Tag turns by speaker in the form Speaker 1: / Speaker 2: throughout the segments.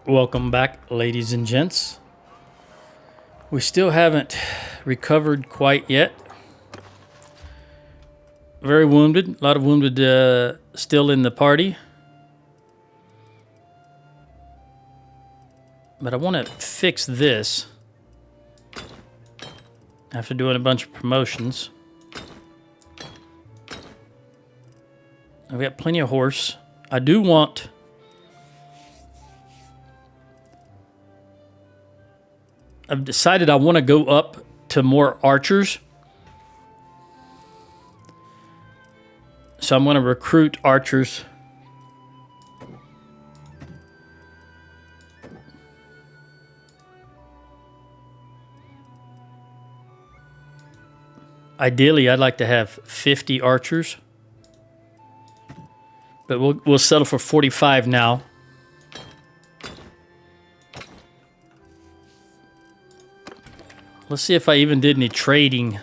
Speaker 1: Welcome back, ladies and gents. We still haven't recovered quite yet. Very wounded. A lot of wounded still in the party. But I want to fix this after doing a bunch of promotions. I've got plenty of horse. I do want... I've decided I want to go up to more archers. So I'm going to recruit archers. Ideally, I'd like to have 50 archers. But we'll settle for 45 now. Let's see if I even did any trading.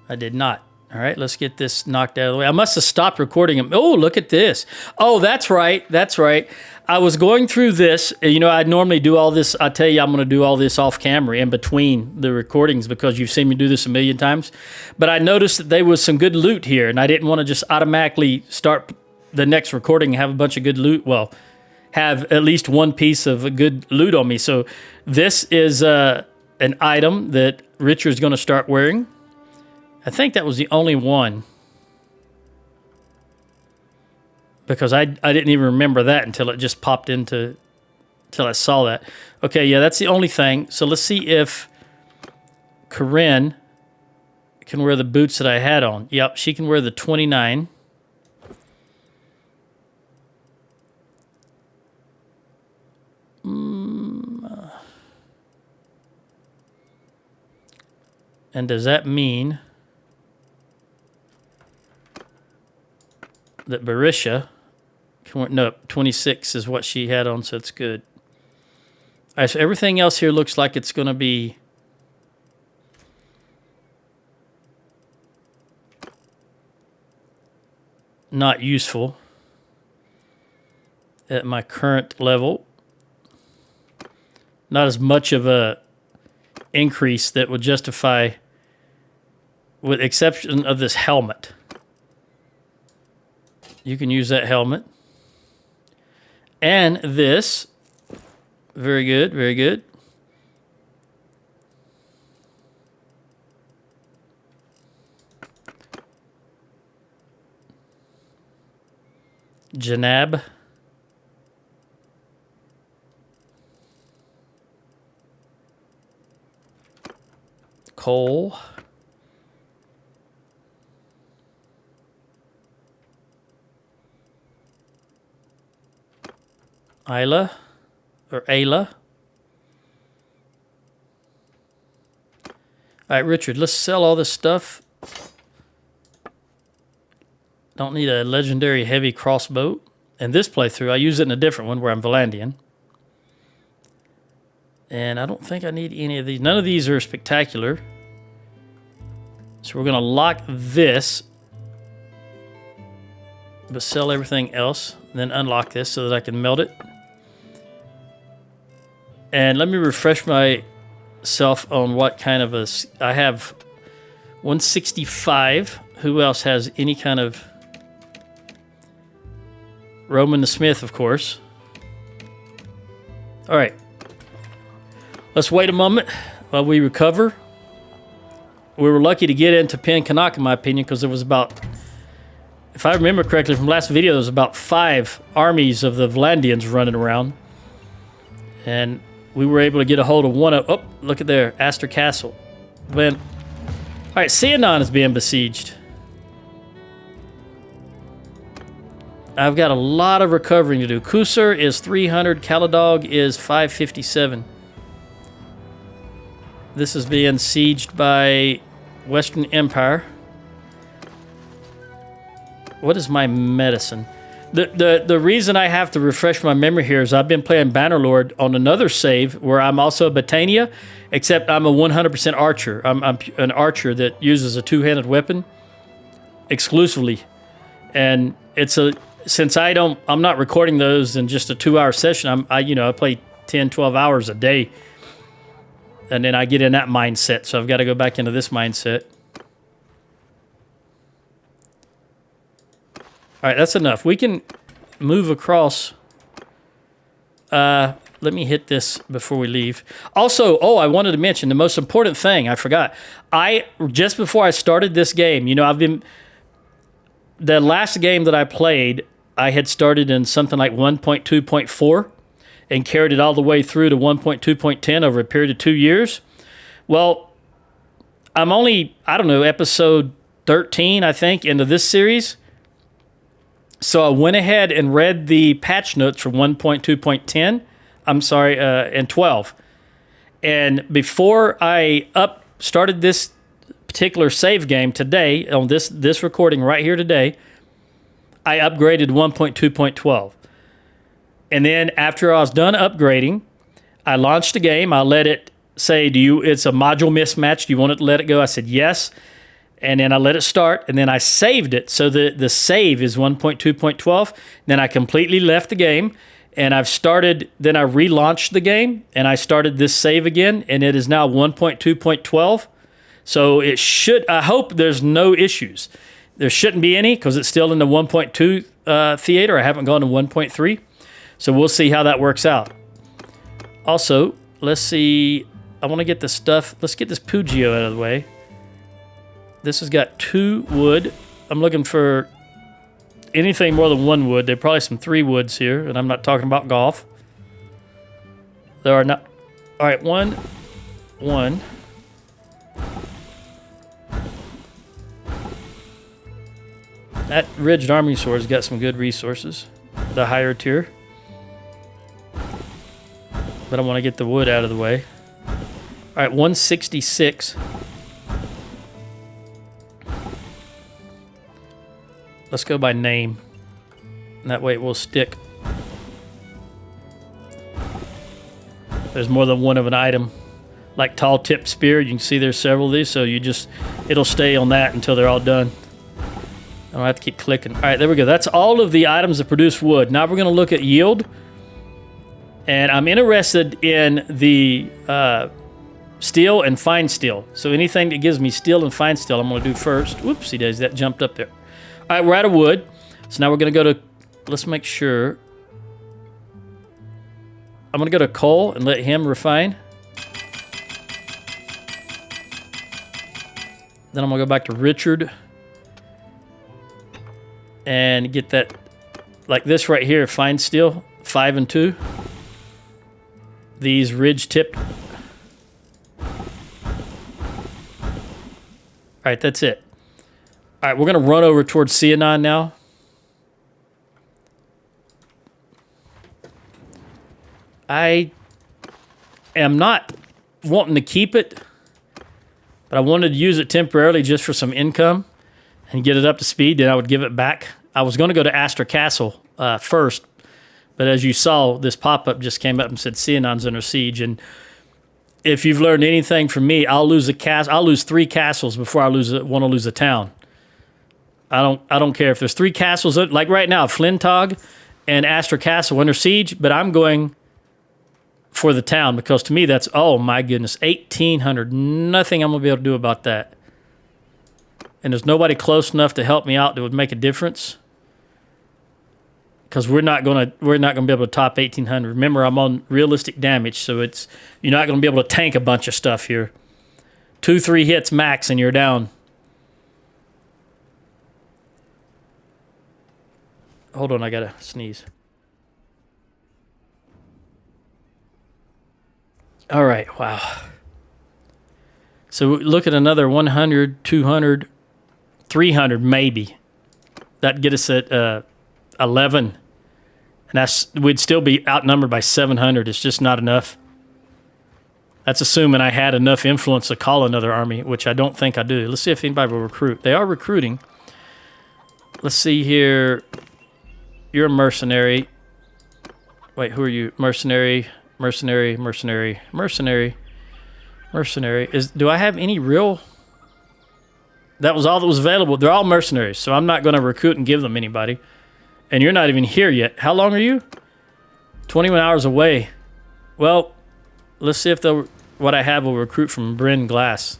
Speaker 1: I did not. All right, let's get this knocked out of the way. I must have stopped recording them. Oh, look at this. Oh, that's right. That's right. I was going through this. You know, I normally do all this. I tell you, I'm going to do all this off camera in between the recordings because you've seen me do this a million times. But I noticed that there was some good loot here, and I didn't want to just automatically start the next recording and have a bunch of good loot. Well, have at least one piece of good loot on me. So this is an item that Richard's going to start wearing. I think that was the only one. Because I didn't even remember that until it just popped into... until I saw that. Okay, yeah, that's the only thing. So let's see if Corinne can wear the boots that I had on. Yep, she can wear the 29. And does that mean that Barisha can wear, no, 26 is what she had on, so it's good. All right, so everything else here looks like it's going to be not useful at my current level. Not as much of a increase that would justify, with exception of this helmet. You can use that helmet. And this. Very good, very good. Janab. Cole. Isla. Or Ayla. All right, Richard, let's sell all this stuff. Don't need a legendary heavy crossbow. In this playthrough, I use it in a different one where I'm Valandian. And I don't think I need any of these. None of these are spectacular. So we're going to lock this. But sell everything else. Then unlock this so that I can melt it. And let me refresh myself on what kind of a... I have 165. Who else has any kind of... Roman the Smith, of course. All right. Let's wait a moment while we recover. We were lucky to get into Pen Canuck, in my opinion, because there was about... If I remember correctly from last video, there was about 5 armies of the Valandians running around. And we were able to get a hold of one of... Oh, look at there. Astor Castle. All right, Sianon is being besieged. I've got a lot of recovering to do. Kusur is 300. Caladog is 557. This is being sieged by Western Empire. What is my medicine? The reason I have to refresh my memory here is I've been playing Bannerlord on another save where I'm also a Battania, except I'm a 100% archer. I'm an archer that uses a two-handed weapon. exclusively. And since I'm not recording those in just a 2-hour session. I play 10, 12 hours a day. And then I get in that mindset. So I've got to go back into this mindset. All right, that's enough. We can move across. Let me hit this before we leave. Also, I wanted to mention the most important thing. I forgot. Just before I started this game, the last game that I played, I had started in something like 1.2.4 and carried it all the way through to 1.2.10 over a period of 2 years. Well, I'm only, episode 13, I think, into this series. So I went ahead and read the patch notes for 1.2.10. And 12. And before I started this particular save game today, on this recording right here today, I upgraded 1.2.12. And then after I was done upgrading, I launched the game. I let it say, it's a module mismatch. Do you want it to let it go? I said, yes. And then I let it start, and then I saved it. So the save is 1.2.12. Then I completely left the game, and then I relaunched the game, and I started this save again, and it is now 1.2.12. So I hope there's no issues. There shouldn't be any, because it's still in the 1.2 theater. I haven't gone to 1.3. So we'll see how that works out. Also, let's see. I want to get the stuff. Let's get this Pugio out of the way. This has got 2 wood. I'm looking for anything more than 1 wood. There are probably some 3 woods here, and I'm not talking about golf. There are not. All right, one. That Ridged Army Sword's got some good resources. The higher tier. But I want to get the wood out of the way. All right, 166. Let's go by name. And that way it will stick. There's more than one of an item. Like tall tip spear, you can see there's several of these, so it'll stay on that until they're all done. I don't have to keep clicking. All right, there we go. That's all of the items that produce wood. Now we're going to look at yield. And I'm interested in the steel and fine steel. So anything that gives me steel and fine steel, I'm going to do first. Whoopsie daisy, that jumped up there. All right, we're out of wood. So now we're going to go to, let's make sure. I'm going to go to coal and let him refine. Then I'm going to go back to Richard and get that, like this right here, fine steel, 5 and 2. These ridge tipped. All right, that's it. All right, we're going to run over towards Cianon now. I am not wanting to keep it, but I wanted to use it temporarily just for some income and get it up to speed. Then I would give it back. I was going to go to Astor Castle first, but as you saw, this pop-up just came up and said Cianon's under siege. And if you've learned anything from me, I'll lose 3 castles before I want to lose a town. I don't care if there's 3 castles, like right now, Flintog and Astor Castle under siege, but I'm going for the town because to me that's, oh my goodness, 1,800. Nothing I'm going to be able to do about that. And there's nobody close enough to help me out that would make a difference because we're not going to be able to top 1,800. Remember, I'm on realistic damage, so you're not going to be able to tank a bunch of stuff here. 2-3 hits max and you're down. Hold on, I gotta sneeze. All right, wow. So look at another 100, 200, 300 maybe. That'd get us at 11. And we'd still be outnumbered by 700. It's just not enough. That's assuming I had enough influence to call another army, which I don't think I do. Let's see if anybody will recruit. They are recruiting. Let's see here. You're a mercenary. Wait, who are you? Mercenary. Do I have any real? That was all that was available. They're all mercenaries, so I'm not going to recruit and give them anybody. And you're not even here yet. How long are you? 21 hours away. Well, let's see if what I have will recruit from Bryn Glass.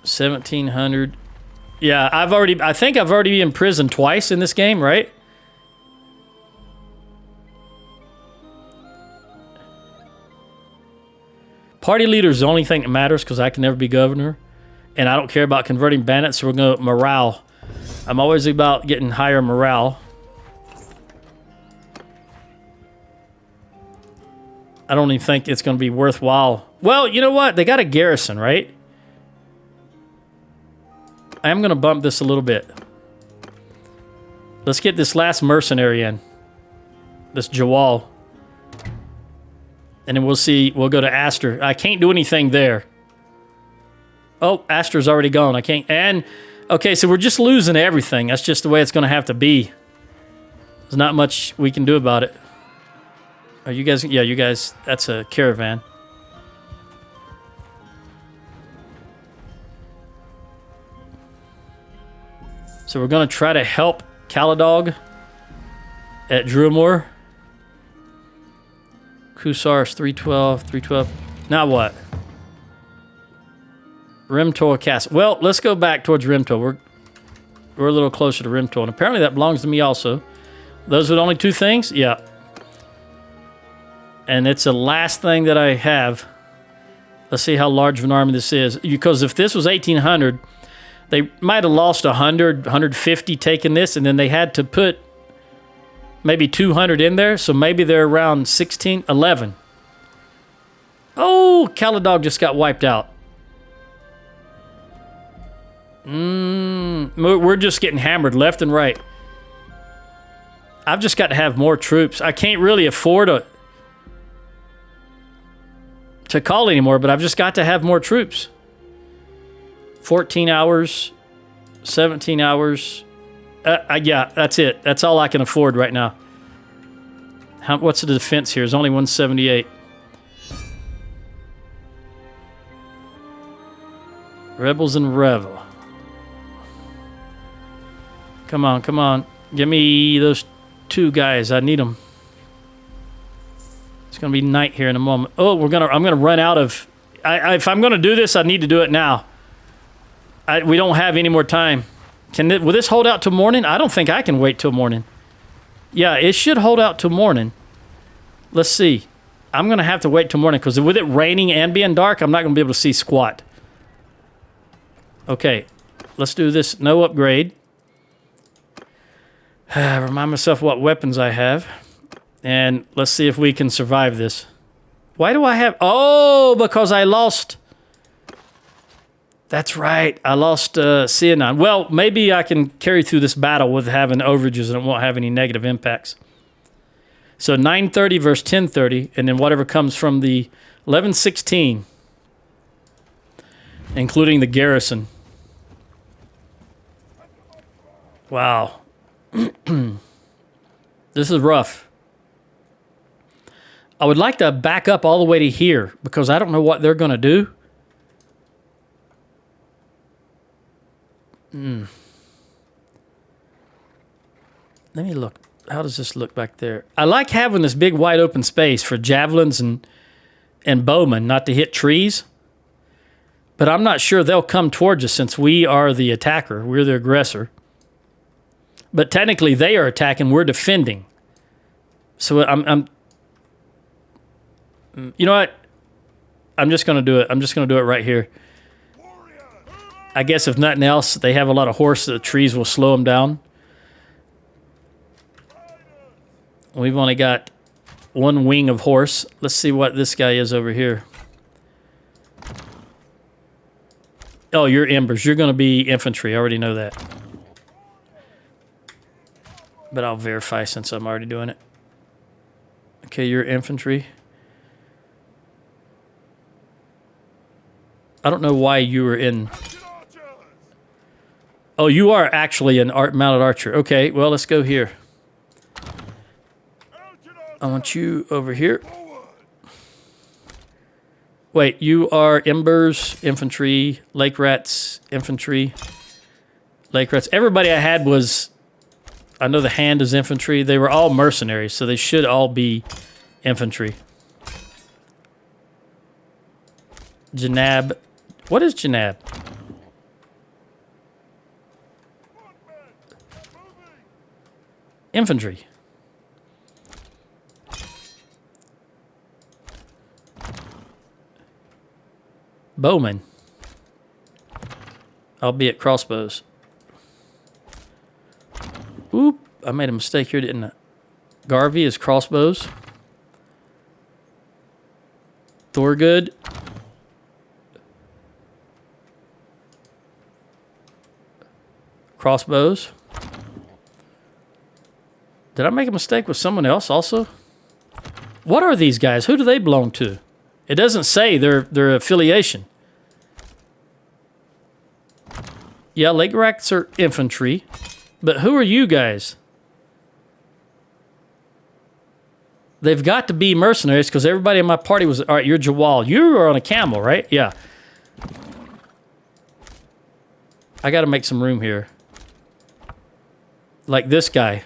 Speaker 1: 1,700. Yeah, I think I've already been imprisoned twice in this game, right? Party leader is the only thing that matters because I can never be governor. And I don't care about converting bandits, so we're going to morale. I'm always about getting higher morale. I don't even think it's going to be worthwhile. Well, you know what? They got a garrison, right? I am going to bump this a little bit. Let's get this last mercenary in. This Jawal. And then we'll see. We'll go to Aster. I can't do anything there. Oh, Aster's already gone. I can't. And, okay, so we're just losing everything. That's just the way it's going to have to be. There's not much we can do about it. Are you guys? Yeah, you guys. That's a caravan. So we're going to try to help Caladog at Drumor. Kusars 312, 312. Now what? Rimtor Castle. Well, let's go back towards Rimtor. We're a little closer to Rimtor, and apparently that belongs to me also. Those are the only two things? Yeah. And it's the last thing that I have. Let's see how large of an army this is. Because if this was 1,800, they might have lost 100, 150 taking this, and then they had to put maybe 200 in there, so maybe they're around 16, 11. Oh, Caladog just got wiped out. We're just getting hammered left and right. I've just got to have more troops. I can't really afford to call anymore, but I've just got to have more troops. 14 hours, 17 hours. Yeah, that's it. That's all I can afford right now. What's the defense here? It's only 178. Rebels and Revel. Come on, come on. Give me those two guys. I need them. It's going to be night here in a moment. Oh, I'm going to run out of... if I'm going to do this, I need to do it now. We don't have any more time. Will this hold out till morning? I don't think I can wait till morning. Yeah, it should hold out till morning. Let's see. I'm going to have to wait till morning because with it raining and being dark, I'm not going to be able to see squat. Okay, let's do this. No upgrade. Remind myself what weapons I have. And let's see if we can survive this. Why do I have... Oh, because I lost... That's right. I lost Cianon. Well, maybe I can carry through this battle with having overages and it won't have any negative impacts. So 930 versus 1030, and then whatever comes from the 1116, including the garrison. Wow. This is rough. I would like to back up all the way to here because I don't know what they're going to do. Let me look. How does this look back there? I like having this big wide open space for javelins and bowmen not to hit trees. But I'm not sure they'll come towards us since we are the attacker. We're the aggressor. But technically they are attacking. We're defending. So I'm you know what? I'm just going to do it. I'm just going to do it right here. I guess if nothing else, they have a lot of horse. The trees will slow them down. We've only got one wing of horse. Let's see what this guy is over here. Oh, you're embers. You're going to be infantry. I already know that. But I'll verify since I'm already doing it. Okay, you're infantry. I don't know why you were in... Oh, you are actually an mounted archer. Okay, well, let's go here. I want you over here. Wait, you are Embers, infantry, Lake Rats, infantry, Lake Rats. Everybody I had was, I know the Hand is infantry. They were all mercenaries, so they should all be infantry. Janab. What is Janab? Infantry. Bowman. Albeit crossbows. Oop, I made a mistake here, didn't I? Garvey is crossbows. Thorgood. Crossbows. Did I make a mistake with someone else also? What are these guys? Who do they belong to? It doesn't say their affiliation. Yeah, Lake Rats are infantry. But who are you guys? They've got to be mercenaries because everybody in my party was... All right, you're Jawal. You are on a camel, right? Yeah. I got to make some room here. Like this guy.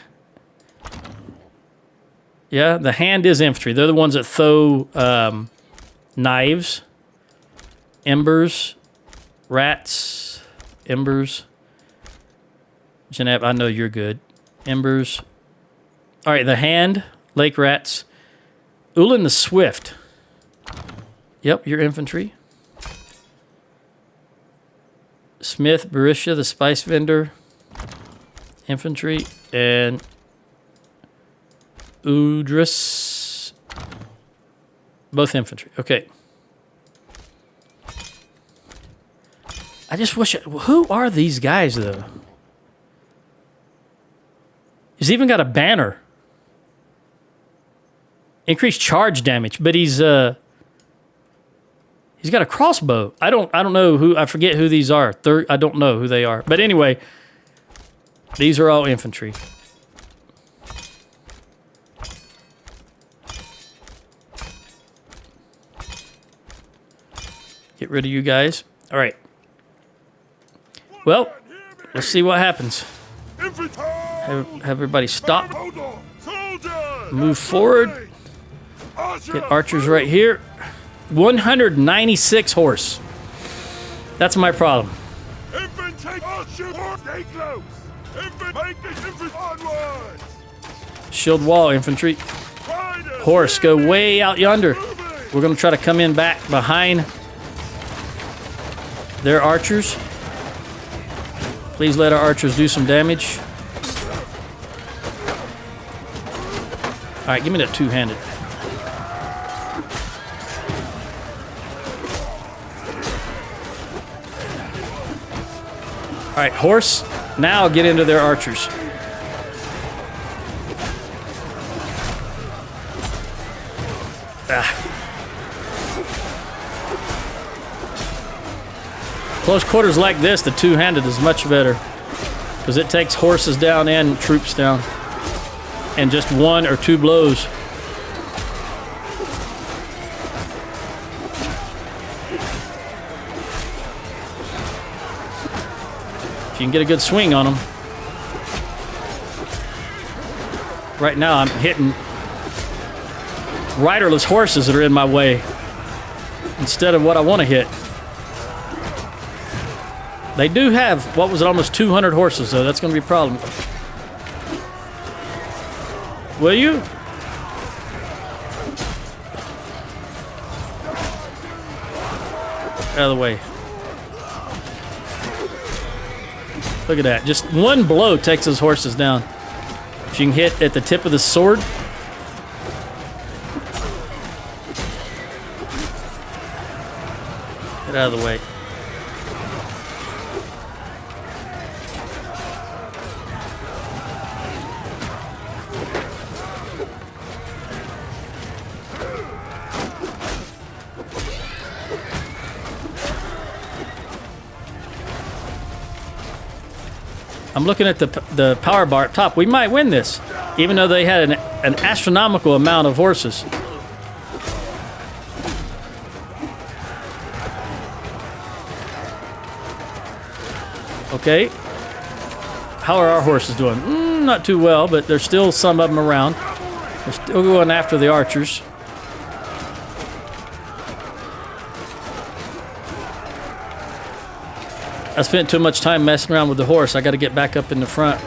Speaker 1: Yeah, the Hand is infantry. They're the ones that throw knives. Embers. Rats. Embers. Janab, I know you're good. Embers. All right, the Hand, Lake Rats. Ulan the Swift. Yep, you're infantry. Smith, Barisha, the spice vendor. Infantry. And Udris. Both infantry. Okay. I just wish... Who are these guys, though? He's even got a banner. Increased charge damage, but he's got a crossbow. I don't know who, I forget who these are. I don't know who they are. But anyway, these are all infantry. Get rid of you guys. All right. Well, let's see what happens. Have everybody stop. Move forward. Get archers right here. 196 horse. That's my problem. Shield wall infantry. Horse, go way out yonder. We're going to try to come in back behind their archers. Please let our archers do some damage. All right, give me that two-handed. All right, horse, now get into their archers. Close quarters like this, the two-handed is much better because it takes horses down and troops down in just one or two blows. If you can get a good swing on them. Right now I'm hitting riderless horses that are in my way instead of what I want to hit. They do have, what was it, almost 200 horses, though. That's going to be a problem. Will you? Out of the way. Look at that. Just one blow takes those horses down. If you can hit at the tip of the sword. Get out of the way. I'm looking at the power bar up top. We might win this, even though they had an astronomical amount of horses. Okay. How are our horses doing? Not too well, but there's still some of them around. They're still going after the archers. I spent too much time messing around with the horse. I got to get back up in the front.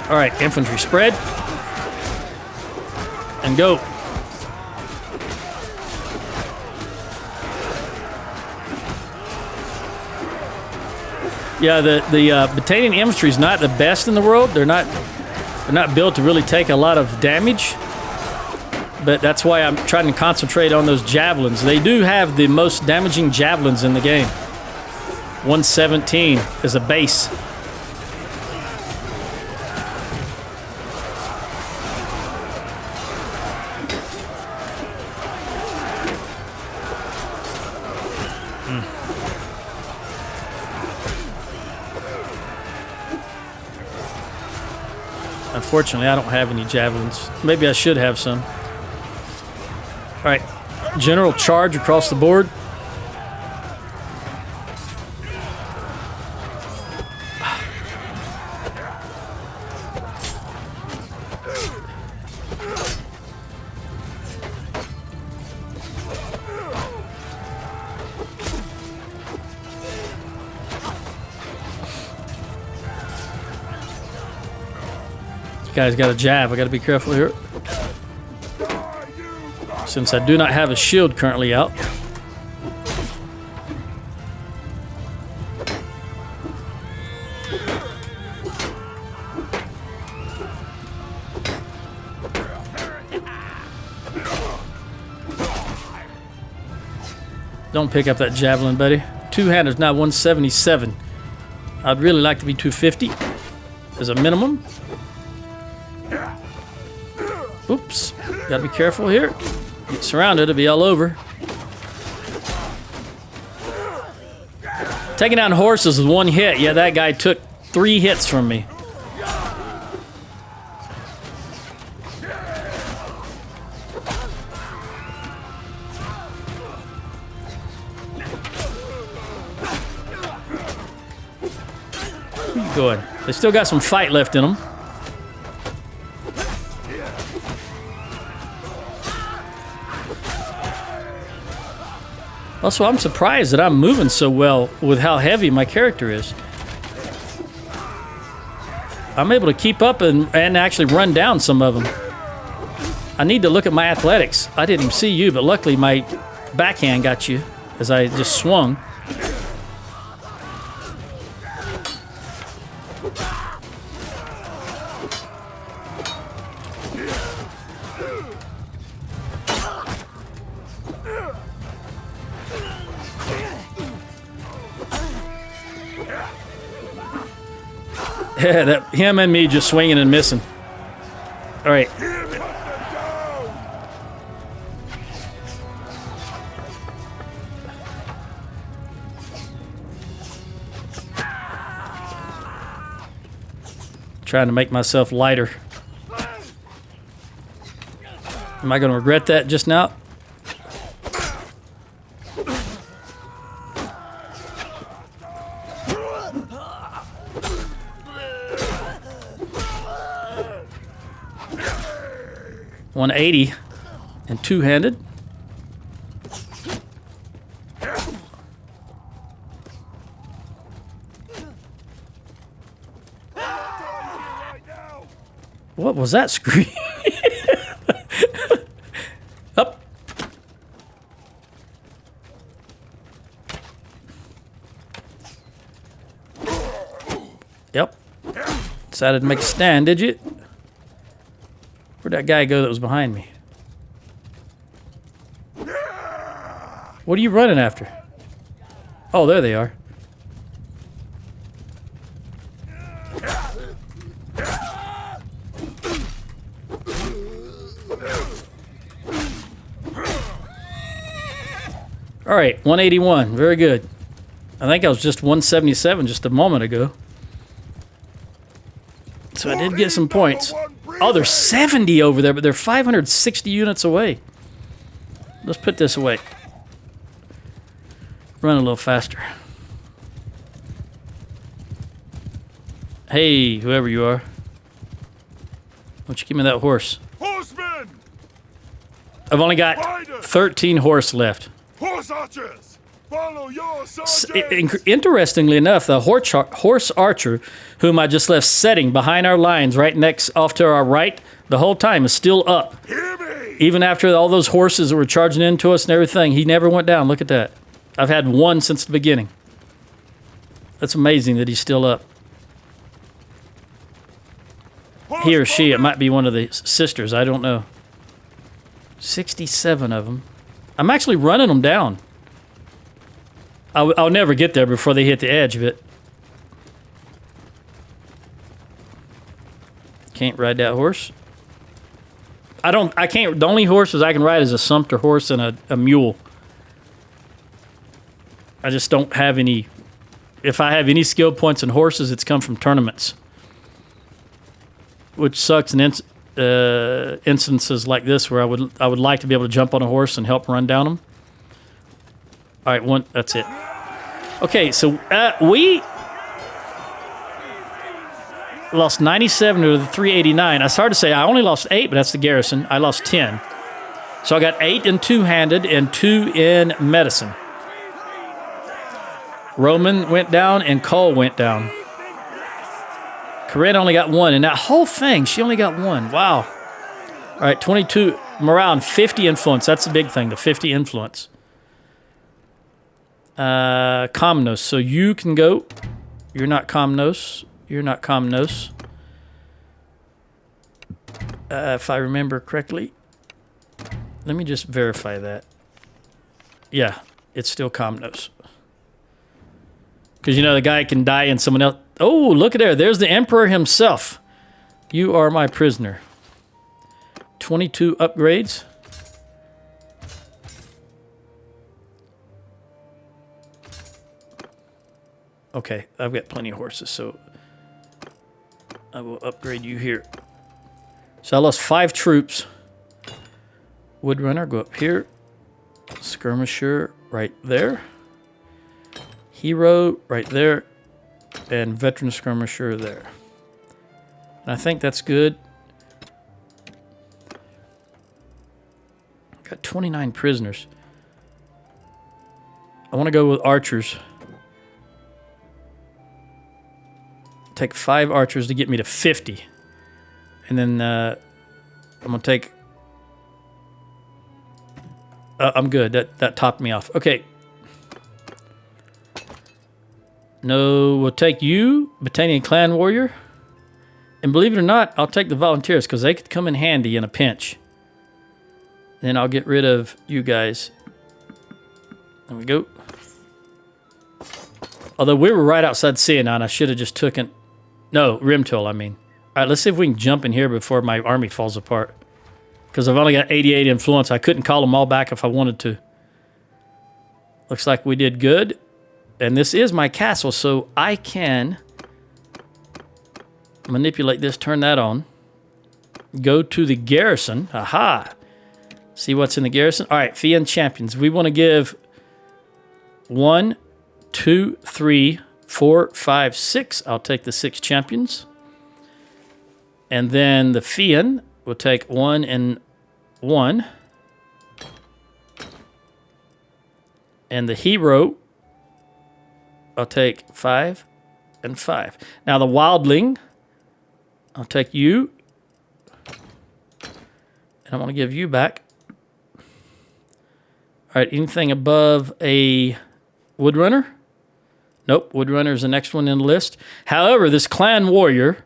Speaker 1: All right, infantry spread. And go. Yeah, the Battanian infantry is not the best in the world. They're not built to really take a lot of damage. But that's why I'm trying to concentrate on those javelins. They do have the most damaging javelins in the game. 117 is a base. Unfortunately, I don't have any javelins. Maybe I should have some. All right, general charge across the board. Guy's got a jab. I got to be careful here. Since I do not have a shield currently out. Don't pick up that javelin, buddy. Two-hander's now 177. I'd really like to be 250 as a minimum. Oops. Gotta be careful here. Get surrounded, it'll be all over. Taking down horses with one hit. Yeah, that guy took 3 hits from me. Good. They still got some fight left in them. Also, I'm surprised that I'm moving so well with how heavy my character is. I'm able to keep up and actually run down some of them. I need to look at my athletics. I didn't even see you, but luckily my backhand got you as I just swung. Yeah, him and me just swinging and missing. All right. Trying to make myself lighter. Am I going to regret that just now? $180 and two-handed. What was that scream? Up. Yep. Decided to make a stand, did you? Where'd that guy go that was behind me? What are you running after? Oh, there they are. All right, 181. Very good. I think I was just 177 just a moment ago. So I did get some points. Oh, there's 70 over there, but they're 560 units away. Let's put this away. Run a little faster. Hey, whoever you are. Why don't you give me that horse?
Speaker 2: Horsemen!
Speaker 1: I've only got 13 horse left.
Speaker 2: Horse archers! Follow your sergeants!
Speaker 1: Interestingly enough, the horse archer, whom I just left setting behind our lines right next, off to our right, the whole time is still up.
Speaker 2: Hear me!
Speaker 1: Even after all those horses that were charging into us and everything, he never went down. Look at that. I've had one since the beginning. That's amazing that he's still up. He or she, it might be one of the sisters, I don't know. 67 of them. I'm actually running them down. I'll never get there before they hit the edge of it. Can't ride that horse. I can't, the only horses I can ride is a sumpter horse and a mule. I just don't have any, if I have any skill points in horses, it's come from tournaments. Which sucks in instances like this where I would like to be able to jump on a horse and help run down them. All right, one, that's it. Okay, so we lost 97 to the 389. It's hard to say. I only lost 8, but that's the garrison. I lost 10. So I got 8 in two-handed and 2 in medicine. Roman went down and Cole went down. Corinne only got 1. In that whole thing, she only got 1. Wow. All right, 22 morale and 50 influence. That's the big thing, the 50 influence. Comnos. So you can go. You're not Comnos. You're not Comnos. If I remember correctly. Let me just verify that. Yeah, it's still Comnos. Because, you know, the guy can die and someone else... Oh, look at there. There's the Emperor himself. You are my prisoner. 22 upgrades. Okay, I've got plenty of horses, so I will upgrade you here. So I lost 5 troops. Woodrunner, go up here. Skirmisher, right there. Hero, right there. And veteran skirmisher there. And I think that's good. Got 29 prisoners. I want to go with archers. Take 5 archers to get me to 50. And then I'm going to take... I'm good. That topped me off. Okay. No, we'll take you, Battanian clan warrior. And believe it or not, I'll take the volunteers because they could come in handy in a pinch. Then I'll get rid of you guys. There we go. Although we were right outside Sion, I should have just taken... No, Rimtoll, I mean. All right, let's see if we can jump in here before my army falls apart. Because I've only got 88 influence. I couldn't call them all back if I wanted to. Looks like we did good. And this is my castle, so I can manipulate this, turn that on. Go to the garrison. Aha! See what's in the garrison? All right, Fian champions. We want to give 1, 2, 3, 4, 5, 6. I'll take the 6 champions. And then the Fian will take 1 and 1. And the hero, I'll take 5 and 5. Now the wildling, I'll take you. And I want to give you back. All right, anything above a woodrunner? Nope, woodrunner is the next one in the list. However, this clan warrior,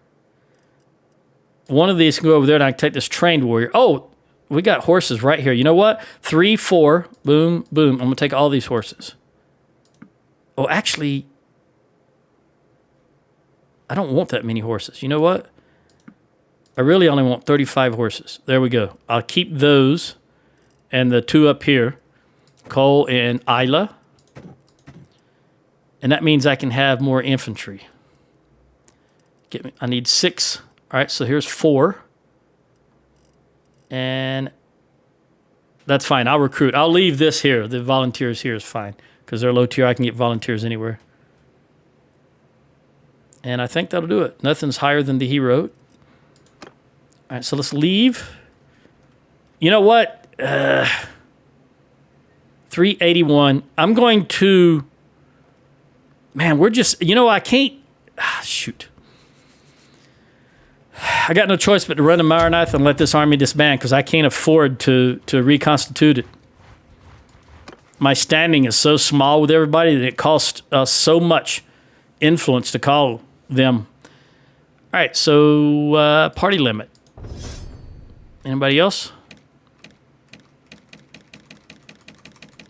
Speaker 1: one of these can go over there and I can take this trained warrior. Oh, we got horses right here. You know what? 3, 4, boom, boom. I'm going to take all these horses. Oh, actually, I don't want that many horses. You know what? I really only want 35 horses. There we go. I'll keep those and the 2 up here, Cole and Isla. And that means I can have more infantry. I need 6. All right, so here's 4. And That's fine. I'll recruit. I'll leave this here. The volunteers here is fine because they're low tier. I can get volunteers anywhere. And I think that'll do it. Nothing's higher than the hero. All right, so let's leave. You know what? 381. I'm going to... Man, we're just... You know, I can't... shoot. I got no choice but to run to Maranatha and let this army disband because I can't afford to reconstitute it. My standing is so small with everybody that it costs us so much influence to call them. All right, so party limit. Anybody else?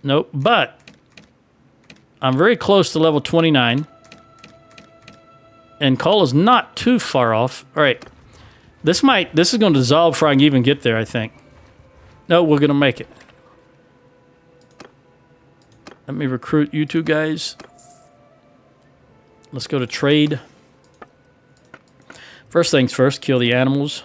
Speaker 1: Nope, but I'm very close to level 29. And Cole is not too far off. All right. This is going to dissolve before I can even get there, I think. No, we're going to make it. Let me recruit you two guys. Let's go to trade. First things first, kill the animals.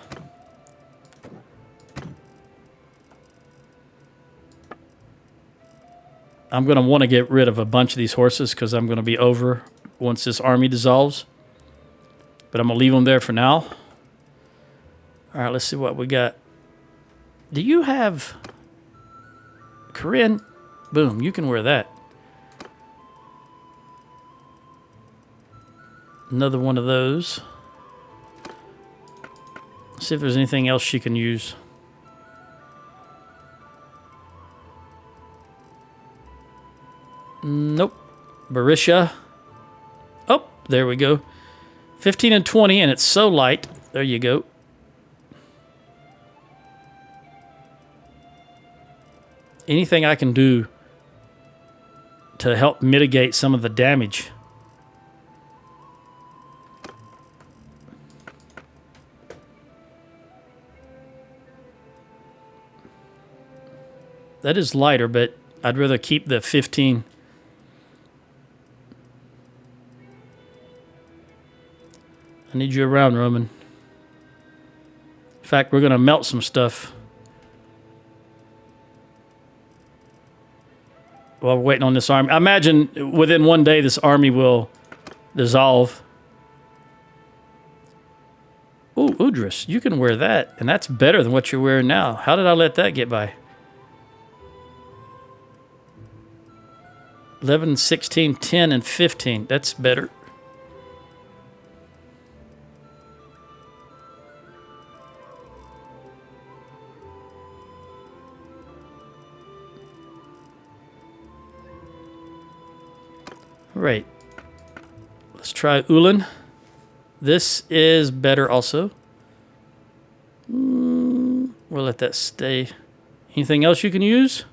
Speaker 1: I'm going to want to get rid of a bunch of these horses because I'm going to be over once this army dissolves. But I'm going to leave them there for now. All right, let's see what we got. Do you have... Corinne? Boom, you can wear that. Another one of those. See if there's anything else she can use. Nope. Barisha. Oh, there we go. 15 and 20, and it's so light. There you go. Anything I can do to help mitigate some of the damage. That is lighter, but I'd rather keep the 15. I need you around, Roman. In fact, we're going to melt some stuff. While we're waiting on this army. I imagine within one day this army will dissolve. Ooh, Udris, you can wear that, and that's better than what you're wearing now. How did I let that get by? 11, 16, 10, and 15. That's better. Right. Let's try Ulan. This is better also. We'll let that stay. Anything else you can use?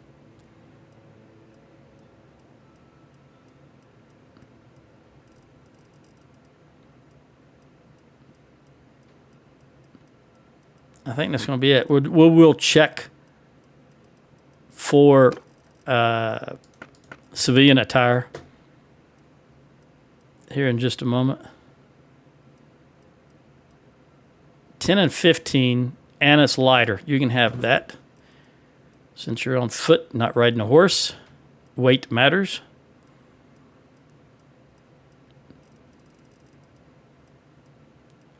Speaker 1: I think that's going to be it. We'll check for civilian attire here in just a moment. 10 and 15, and it's lighter. You can have that. Since you're on foot, not riding a horse, weight matters.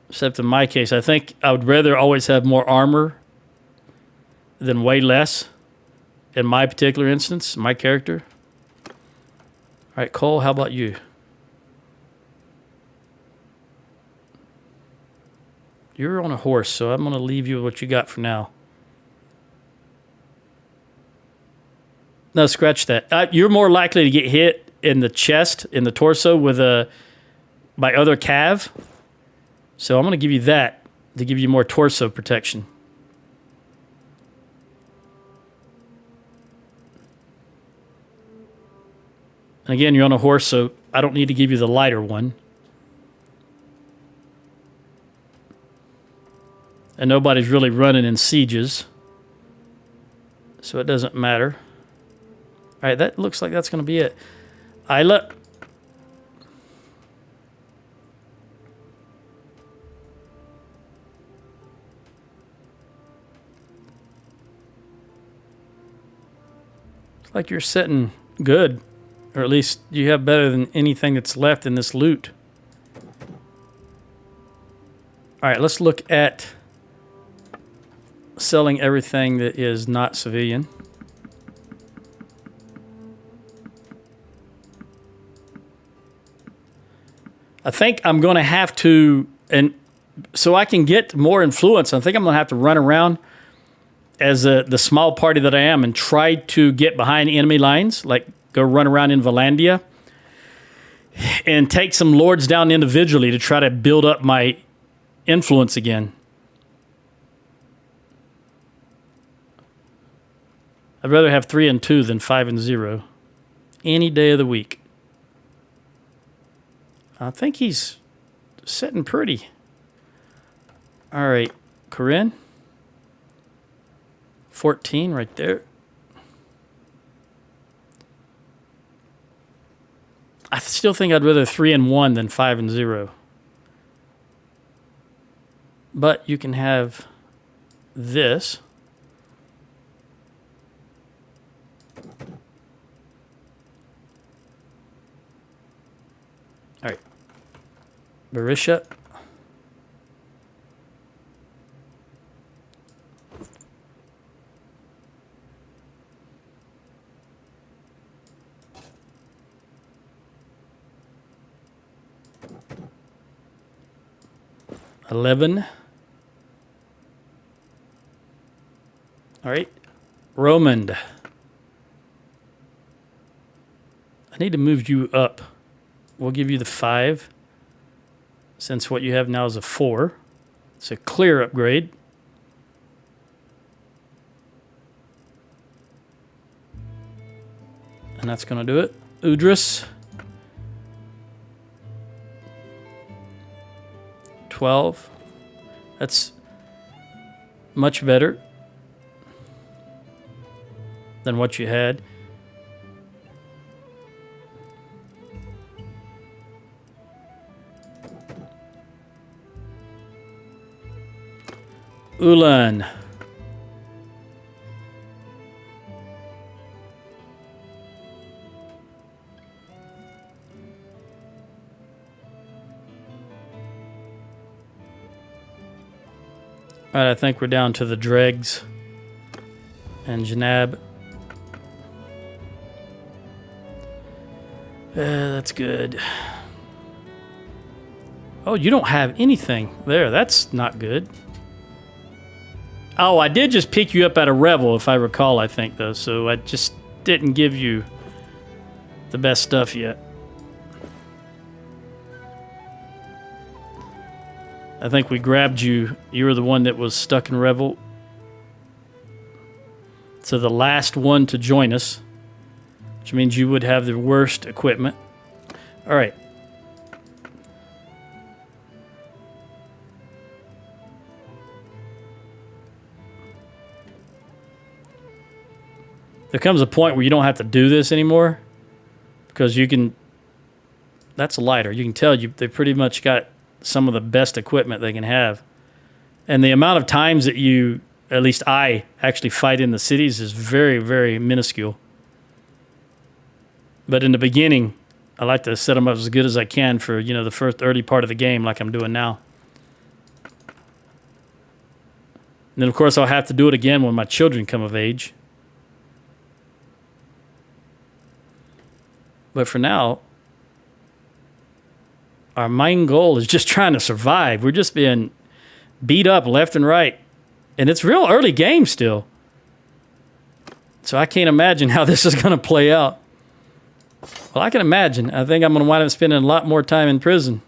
Speaker 1: Except in my case, I think I would rather always have more armor than way less. In my particular instance, my character. All right, Cole, how about you? You're on a horse, so I'm going to leave you with what you got for now. No, scratch that. You're more likely to get hit in the chest, in the torso, with by other cav. So I'm going to give you that to give you more torso protection. And again, you're on a horse, so I don't need to give you the lighter one. And nobody's really running in sieges. So it doesn't matter. All right, that looks like that's going to be it. Isla. Like you're sitting good, or at least you have better than anything that's left in this loot. All right, let's look at selling everything that is not civilian. I think I'm going to have to, and so I can get more influence, I think I'm going to have to run around as the small party that I am and try to get behind enemy lines, like go run around in Valandia and take some lords down individually to try to build up my influence again. I'd rather have 3 and 2 than 5 and 0 any day of the week. I think he's sitting pretty. All right, Corinne. 14 right there. I still think I'd rather 3 and 1 than 5 and 0. But you can have this. All right. Barisha. $11. All right. Romand. I need to move you up. We'll give you the 5. Since what you have now is a 4. It's a clear upgrade. And that's going to do it. Udris. 12. That's much better than what you had. Ulan. All right, I think we're down to the dregs and Janab. That's good. Oh, you don't have anything there. That's not good. Oh, I did just pick you up at a revel, if I recall, I think, though. So I just didn't give you the best stuff yet. I think we grabbed you. You were the one that was stuck in revel. So the last one to join us, which means you would have the worst equipment. All right. There comes a point where you don't have to do this anymore because you can. That's a lighter. You can tell they pretty much got some of the best equipment they can have. And the amount of times that you, at least I, actually fight in the cities is very, very minuscule. But in the beginning, I like to set them up as good as I can for, the first early part of the game like I'm doing now. And then, of course, I'll have to do it again when my children come of age. But for now, our main goal is just trying to survive. We're just being beat up left and right. And it's real early game still. So I can't imagine how this is going to play out. Well, I can imagine. I think I'm going to wind up spending a lot more time in prison.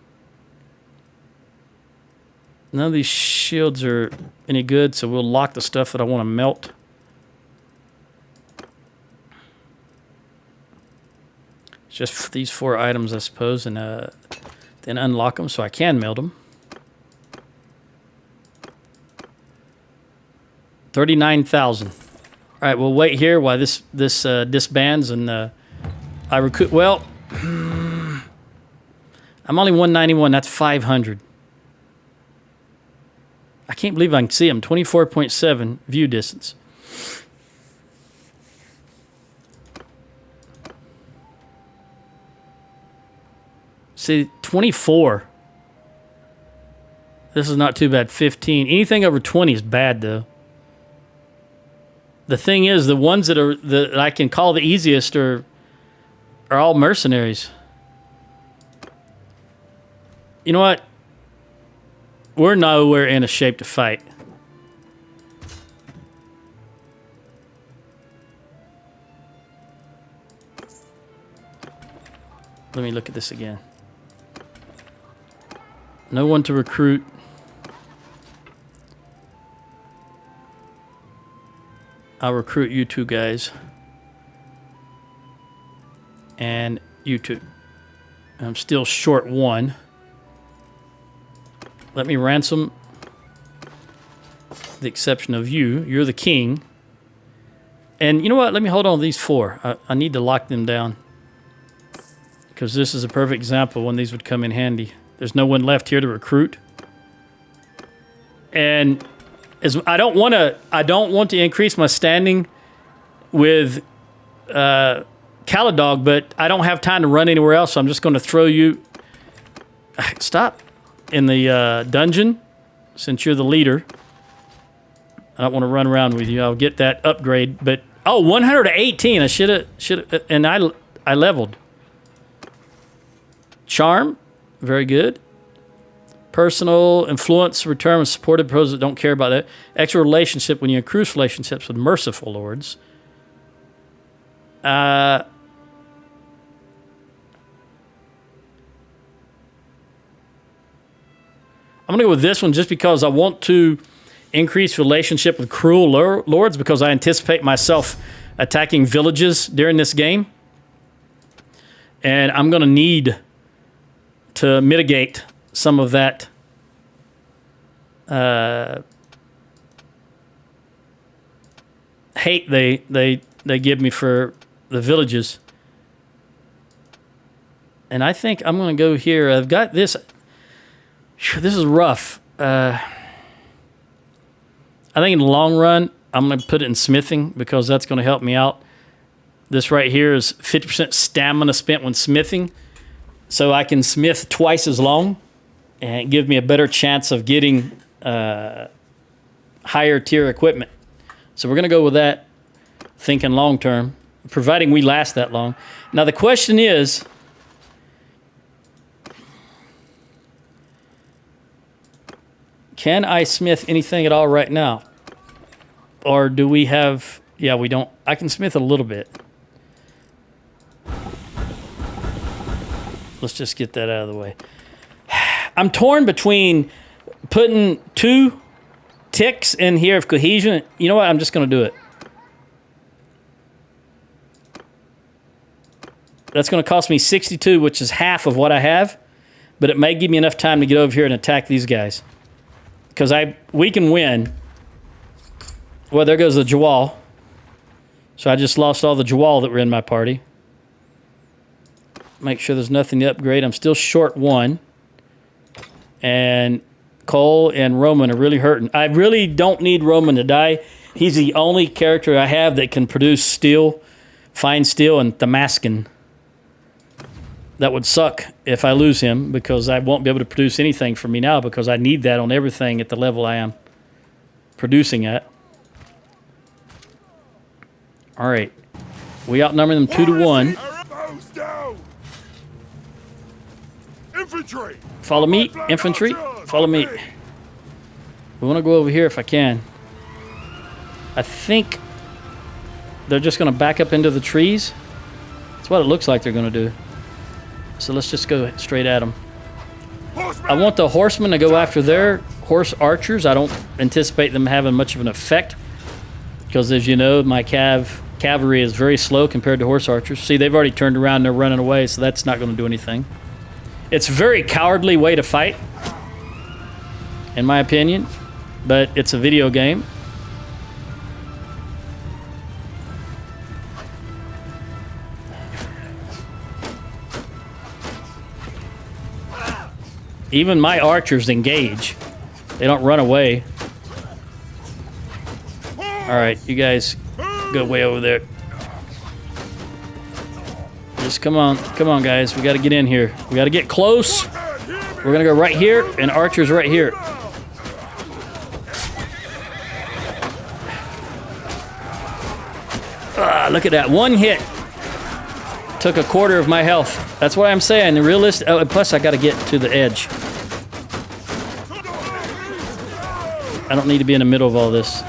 Speaker 1: None of these shields are any good, so we'll lock the stuff that I want to melt. Just these 4 items, I suppose, and then unlock them so I can melt them. 39,000. All right, we'll wait here while this disbands and I recruit. Well, I'm only 191. That's 500. I can't believe I can see them. 24.7 view distance. See, 24. This is not too bad. 15. Anything over 20 is bad, though. The thing is, the ones that I can call the easiest are all mercenaries. You know what? We're nowhere in a shape to fight. Let me look at this again. No one to recruit. I'll recruit you two guys. And you two. I'm still short one. Let me ransom the exception of you. You're the king. And you know what? Let me hold on to these 4. I need to lock them down. Because this is a perfect example when these would come in handy. There's no one left here to recruit. And I don't want to increase my standing with Caladog, but I don't have time to run anywhere else, so I'm just going to throw you... Stop. In the dungeon, since you're the leader. I don't want to run around with you. I'll get that upgrade, but... Oh, 118. I should have... And I leveled. Charm, very good. Personal influence, return with supported pros that don't care about that. Extra relationship when you increase relationships with merciful lords. I'm going to go with this one just because I want to increase relationship with cruel lords because I anticipate myself attacking villages during this game. And I'm going to need to mitigate some of that hate they give me for the villages. And I think I'm going to go here. I've got this. This is rough. I think in the long run, I'm going to put it in smithing because that's going to help me out. This right here is 50% stamina spent when smithing. So I can smith twice as long and give me a better chance of getting higher tier equipment. So we're going to go with that, thinking long term, providing we last that long. Now the question is, can I smith anything at all right now? Or do we have... Yeah, we don't... I can smith a little bit. Let's just get that out of the way. I'm torn between putting 2 ticks in here of cohesion. You know what? I'm just going to do it. That's going to cost me 62, which is half of what I have. But it may give me enough time to get over here and attack these guys. Because we can win. Well, there goes the Jawal. So I just lost all the Jawal that were in my party. Make sure there's nothing to upgrade. I'm still short 1. And Cole and Roman are really hurting. I really don't need Roman to die. He's the only character I have that can produce steel, fine steel, and Damascus. That would suck if I lose him because I won't be able to produce anything for me now because I need that on everything at the level I am producing at. All right. We outnumber them 2-1.
Speaker 2: Infantry.
Speaker 1: Follow me, infantry. Follow me. We want to go over here if I can. I think they're just going to back up into the trees. That's what it looks like they're going to do. So let's just go straight at them. I want the horsemen to go after their horse archers. I don't anticipate them having much of an effect because, as you know, my cavalry is very slow compared to horse archers. See, they've already turned around and they're running away, so that's not going to do anything. It's a very cowardly way to fight, in my opinion, but it's a video game. Even my archers engage. They don't run away. All right, you guys go way over there. Just come on, guys. We got to get in here. We got to get close. We're gonna go right here, and archers right here. Look at that, one hit took a quarter of my health. That's why I'm saying the realistic. Oh, and plus I got to get to the edge. I don't need to be in the middle of all this.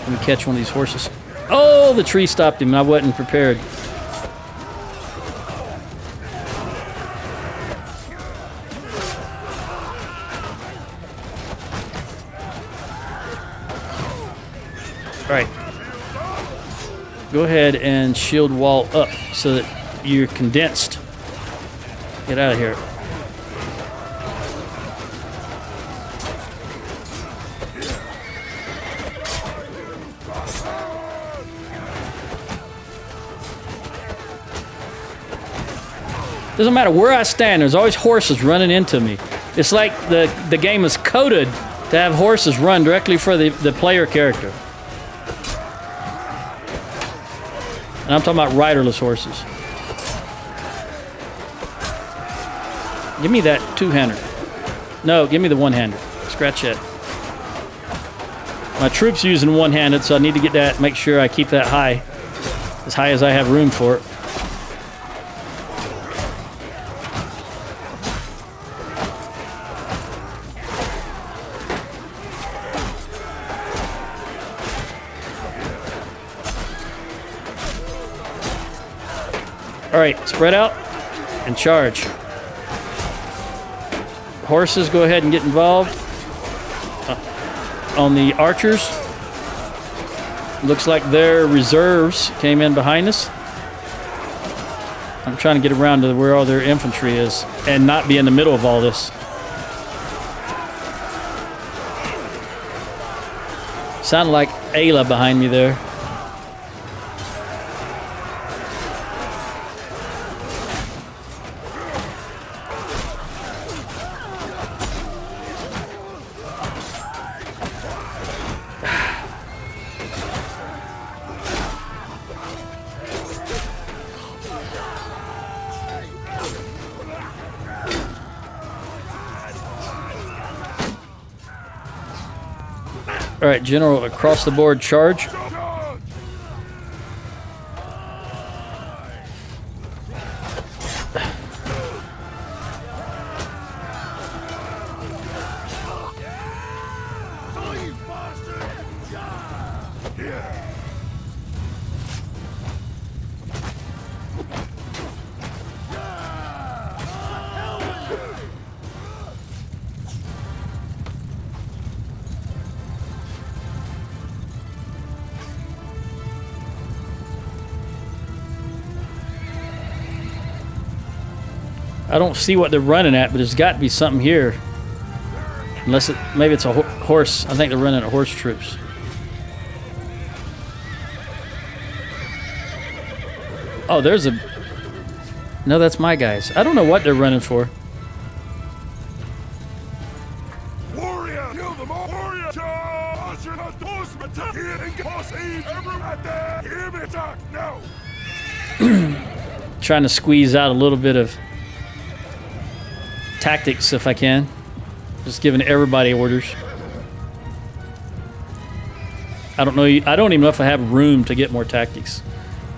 Speaker 1: Let me catch one of these horses. Oh, the tree stopped him. I wasn't prepared. All right. Go ahead and shield wall up so that you're condensed. Get out of here. Doesn't matter where I stand, there's always horses running into me. It's like the game is coded to have horses run directly for the player character. And I'm talking about riderless horses. Give me that two-hander. No, give me the one-hander. Scratch that. My troop's using one-handed, so I need to get that, make sure I keep that high. As high as I have room for it. All right, spread out and charge. Horses, go ahead and get involved. On the archers, looks like their reserves came in behind us. I'm trying to get around to where all their infantry is and not be in the middle of all this. Sounded like Ayla behind me there. All right, General, across the board charge. I don't see what they're running at, but there's got to be something here. Unless maybe it's a horse. I think they're running at horse troops. Oh, there's a... No, that's my guys. I don't know what they're running for.
Speaker 2: Warrior, kill them all. Warrior, charge! You're not those now.
Speaker 1: Trying to squeeze out a little bit of tactics if I can. Just giving everybody orders. I don't know. I don't even know if I have room to get more tactics.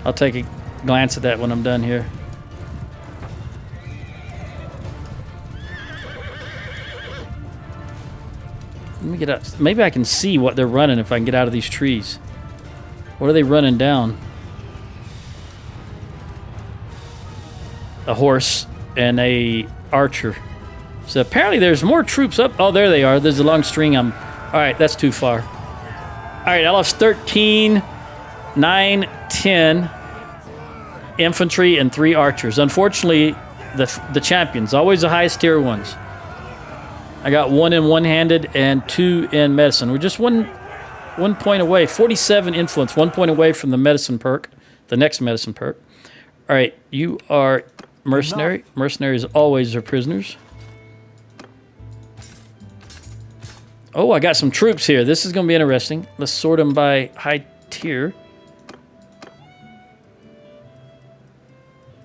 Speaker 1: I'll take a glance at that when I'm done here. Let me get out. Maybe I can see what they're running if I can get out of these trees. What are they running down? A horse and a archer. So apparently there's more troops up. Oh, there they are. There's a long string. All right, that's too far. All right, I lost 13, 9, 10 infantry and 3 archers. Unfortunately, the champions, always the highest tier ones. I got 1 in one-handed and 2 in medicine. We're just one point away. 47 influence, 1 point away from the medicine perk, the next medicine perk. All right, you are mercenary. Mercenaries always are prisoners. Oh, I got some troops here. This is going to be interesting. Let's sort them by high musketeer.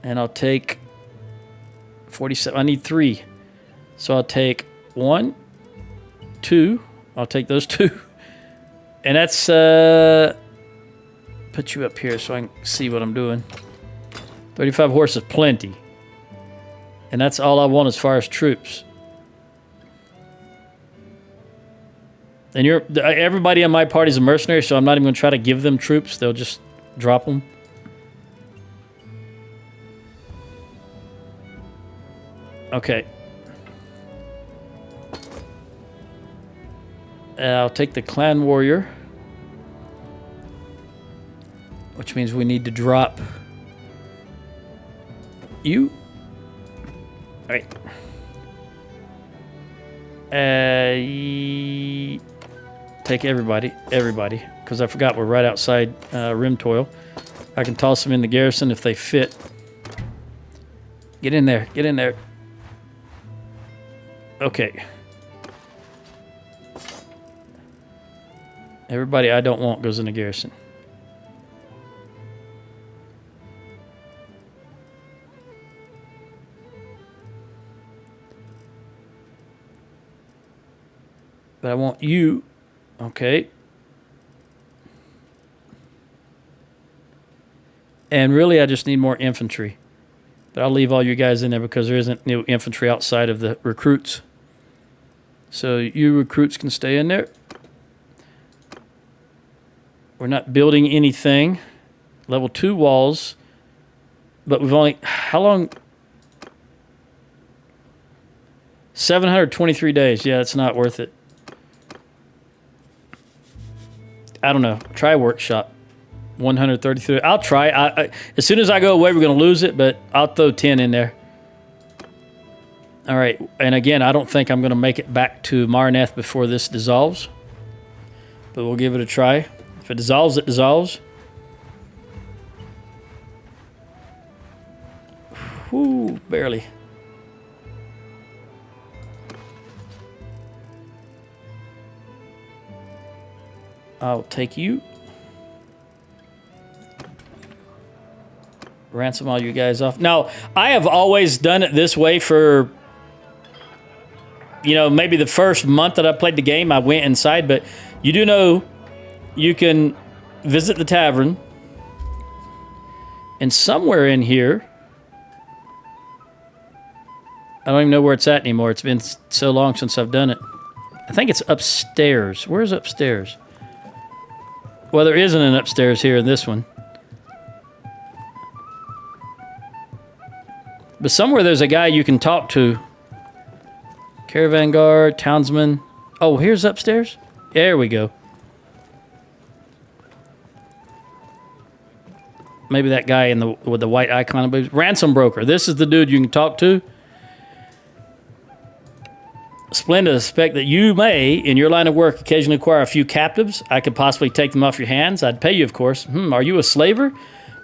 Speaker 1: And I'll take 47. I need 3. So I'll take 1, 2. I'll take those 2. And that's, put you up here so I can see what I'm doing. 35 horses, plenty. And that's all I want as far as troops. And everybody on my party is a mercenary, so I'm not even going to try to give them troops. They'll just drop them. Okay. I'll take the clan warrior. Which means we need to drop you. All right. Take everybody, because I forgot we're right outside Rimtoil. I can toss them in the garrison if they fit. Get in there, get in there. Okay. Everybody I don't want goes in the garrison. But I want you. Okay. And really, I just need more infantry. But I'll leave all you guys in there because there isn't new infantry outside of the recruits. So you recruits can stay in there. We're not building anything. Level 2 walls. But we've only... How long... 723 days. Yeah, it's not worth it. I don't know. Try workshop. 133. I'll try. As soon as I go away, we're going to lose it, but I'll throw 10 in there. All right. And again, I don't think I'm going to make it back to Marneth before this dissolves. But we'll give it a try. If it dissolves, it dissolves. Whew, barely. I'll take you. Ransom all you guys off. Now, I have always done it this way for, maybe the first month that I played the game, I went inside, but you do know you can visit the tavern, and somewhere in here, I don't even know where it's at anymore. It's been so long since I've done it. I think it's upstairs. Where's upstairs? Well, there isn't an upstairs here in this one. But somewhere there's a guy you can talk to. Caravan guard, townsman. Oh, here's upstairs? There we go. Maybe that guy with the white icon. Ransom broker. This is the dude you can talk to. Splendid. I suspect that you may, in your line of work, occasionally acquire a few captives. I could possibly take them off your hands. I'd pay you, of course. Are you a slaver?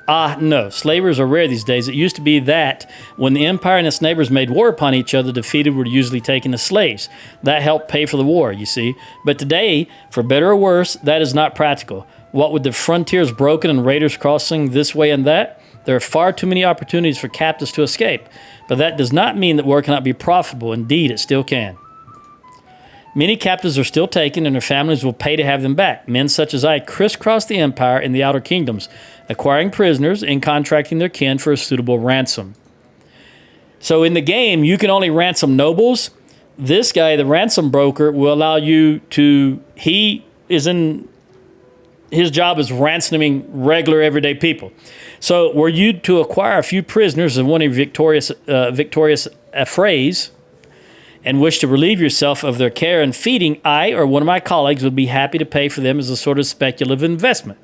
Speaker 1: No. Slavers are rare these days. It used to be that when the Empire and its neighbors made war upon each other, defeated were usually taken as slaves. That helped pay for the war, you see. But today, for better or worse, that is not practical. What with the frontiers broken and raiders crossing this way and that, there are far too many opportunities for captives to escape. But that does not mean that war cannot be profitable. Indeed, it still can. Many captives are still taken, and their families will pay to have them back. Men such as I crisscross the Empire and the Outer Kingdoms, acquiring prisoners and contracting their kin for a suitable ransom. So in the game, you can only ransom nobles. This guy, the ransom broker, will allow you to... His job is ransoming regular, everyday people. So were you to acquire a few prisoners of one of your victorious affrays, and wish to relieve yourself of their care and feeding, I or one of my colleagues would be happy to pay for them as a sort of speculative investment.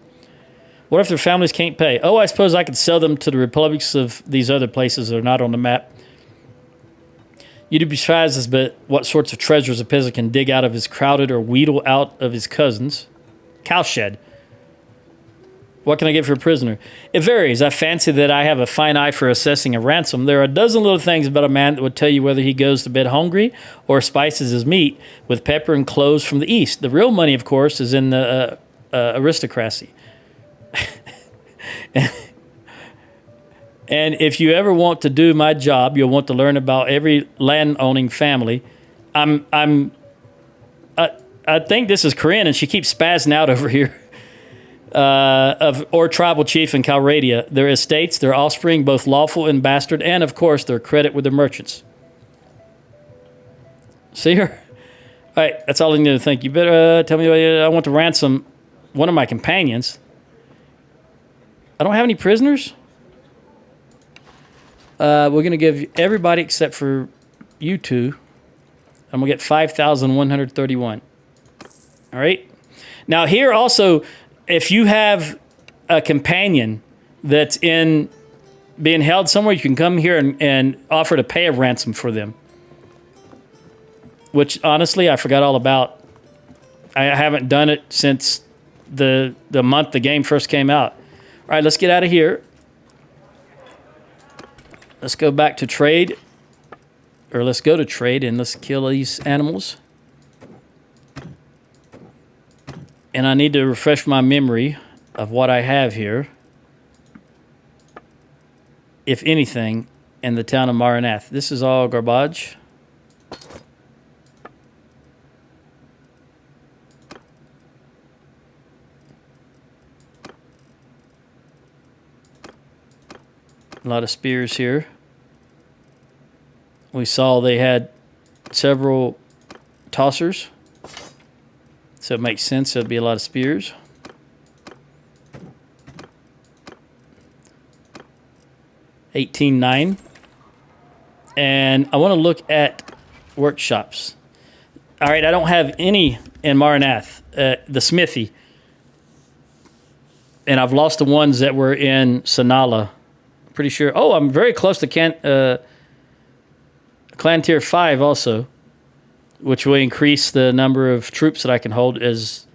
Speaker 1: What if their families can't pay? Oh, I suppose I could sell them to the republics of these other places that are not on the map. You'd be surprised as what sorts of treasures a peasant can dig out of his crowded or wheedle out of his cousins. Cowshed. What can I get for a prisoner? It varies. I fancy that I have a fine eye for assessing a ransom. There are a dozen little things about a man that would tell you whether he goes to bed hungry or spices his meat with pepper and cloves from the east. The real money, of course, is in the aristocracy. And if you ever want to do my job, you'll want to learn about every land-owning family. I think this is Corinne, and she keeps spazzing out over here. Or tribal chief in Calradia, their estates, their offspring, both lawful and bastard, and of course their credit with the merchants. See her? All right, that's all I need to think. You better tell me. I want to ransom one of my companions. I don't have any prisoners. We're gonna give everybody except for you two. I'm gonna get 5,131. All right. Now here also, if you have a companion that's in being held somewhere, you can come here and offer to pay a ransom for them. Which honestly, I forgot all about. I haven't done it since the month the game first came out. All right, let's get out of here. Let's go back to trade. Or let's go to trade and let's kill these animals. And I need to refresh my memory of what I have here, if anything, in the town of Maranath. This is all garbage. A lot of spears here. We saw they had several tossers. So it makes sense there'd be a lot of spears. $18,900. And I want to look at workshops. All right, I don't have any in Maranath. The smithy. And I've lost the ones that were in Sanala. Pretty sure. Oh, I'm very close to Clan Tier 5 also, which will increase the number of troops that I can hold, is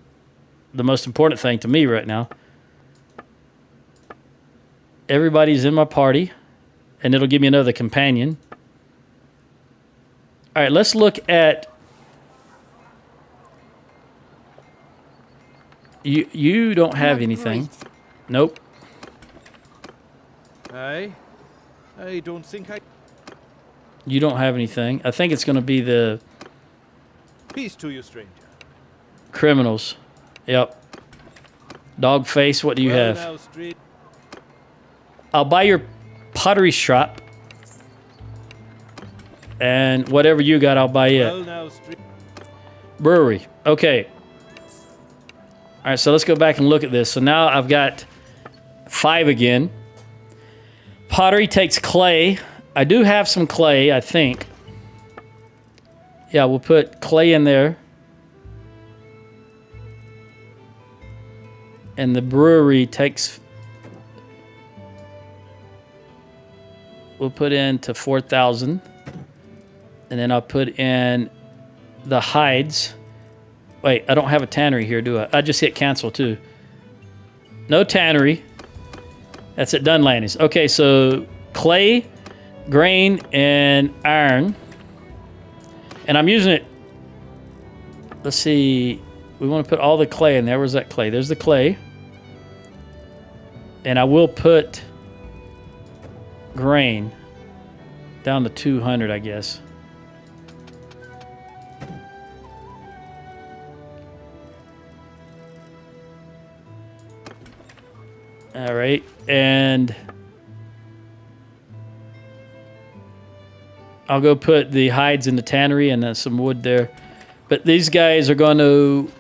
Speaker 1: the most important thing to me right now. Everybody's in my party, and it'll give me another companion. All right, let's look at... You don't have anything. Nope.
Speaker 3: I don't think I...
Speaker 1: You don't have anything. I think it's going to be the...
Speaker 3: Peace to you, stranger.
Speaker 1: Criminals. Yep. Dog face, what do you have?
Speaker 3: Now, street.
Speaker 1: I'll buy your pottery shop. And whatever you got, I'll buy it.
Speaker 3: Now, street.
Speaker 1: Brewery. Okay. All right, so let's go back and look at this. So now I've got 5 again. Pottery takes clay. I do have some clay, I think. Yeah, we'll put clay in there. And the brewery takes... We'll put in to 4,000. And then I'll put in the hides. Wait, I don't have a tannery here, do I? I just hit cancel, too. No tannery. That's at Dunlandy's. Okay, so clay, grain, and iron. And I'm using it... Let's see. We want to put all the clay in there. Where's that clay? There's the clay. And I will put grain down to 200, I guess. All right, and I'll go put the hides in the tannery and then some wood there. But these guys are going to...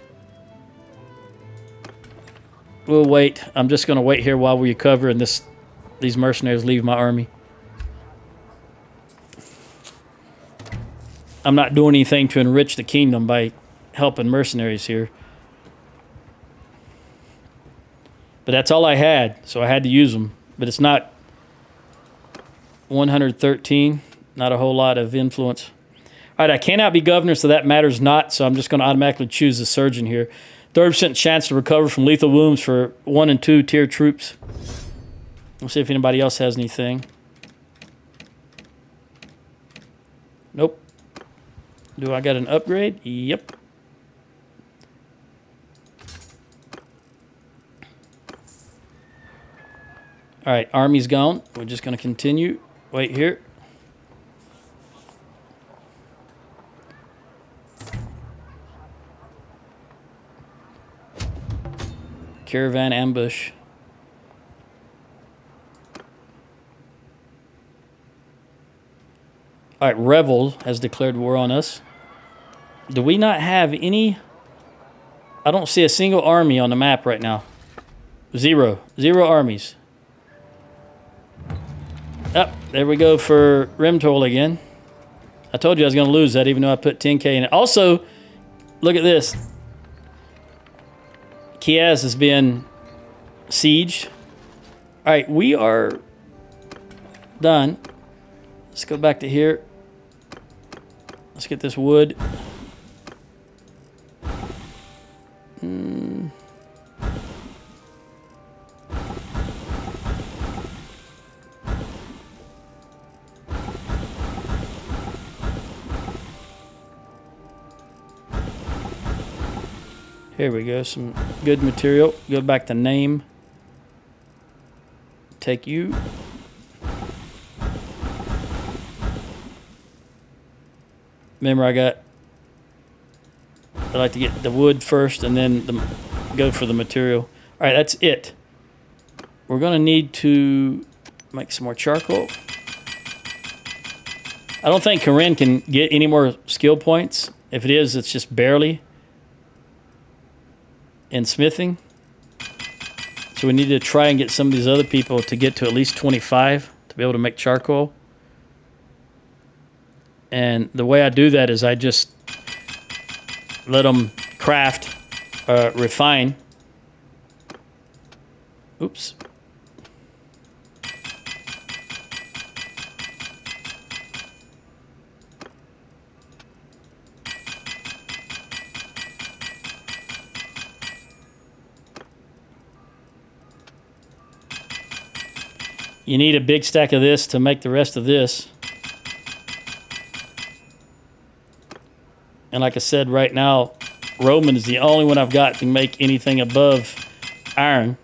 Speaker 1: We'll wait. I'm just going to wait here while we recover and these mercenaries leave my army. I'm not doing anything to enrich the kingdom by helping mercenaries here. But that's all I had, so I had to use them. But it's not 113, not a whole lot of influence. All right, I cannot be governor, so that matters not, so I'm just going to automatically choose the surgeon here. 30% chance to recover from lethal wounds for 1 and 2 tier troops. We'll see if anybody else has anything. Nope. Do I got an upgrade? Yep. All right, army's gone. We're just going to continue. Wait here. Caravan ambush. All right, Revel has declared war on us. Do we not have any? I don't see a single army on the map right now. Zero armies. Up, there we go for Rimtoil again. I told you I was going to lose that even though I put 10k in it. Also, look at this. Kiev has been sieged. All right, we are done. Let's go back to here. Let's get this wood. Here we go, some good material. Go back to name. Take you. Remember, I like to get the wood first and then go for the material. All right, that's it. We're going to need to make some more charcoal. I don't think Corinne can get any more skill points. If it is, it's just barely. In smithing. So we need to try and get some of these other people to get to at least 25 to be able to make charcoal. And the way I do that is I just let them craft, refine. Oops. You need a big stack of this to make the rest of this. And like I said, right now, Roman is the only one I've got to make anything above iron.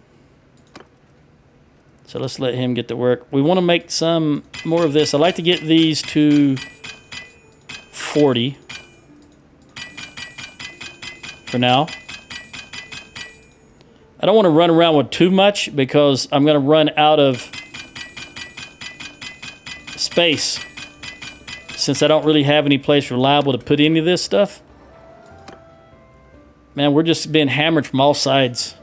Speaker 1: So let's let him get to work. We want to make some more of this. I'd like to get these to 40 for now. I don't want to run around with too much because I'm going to run out of space since I don't really have any place reliable to put any of this stuff. Man, we're just being hammered from all sides.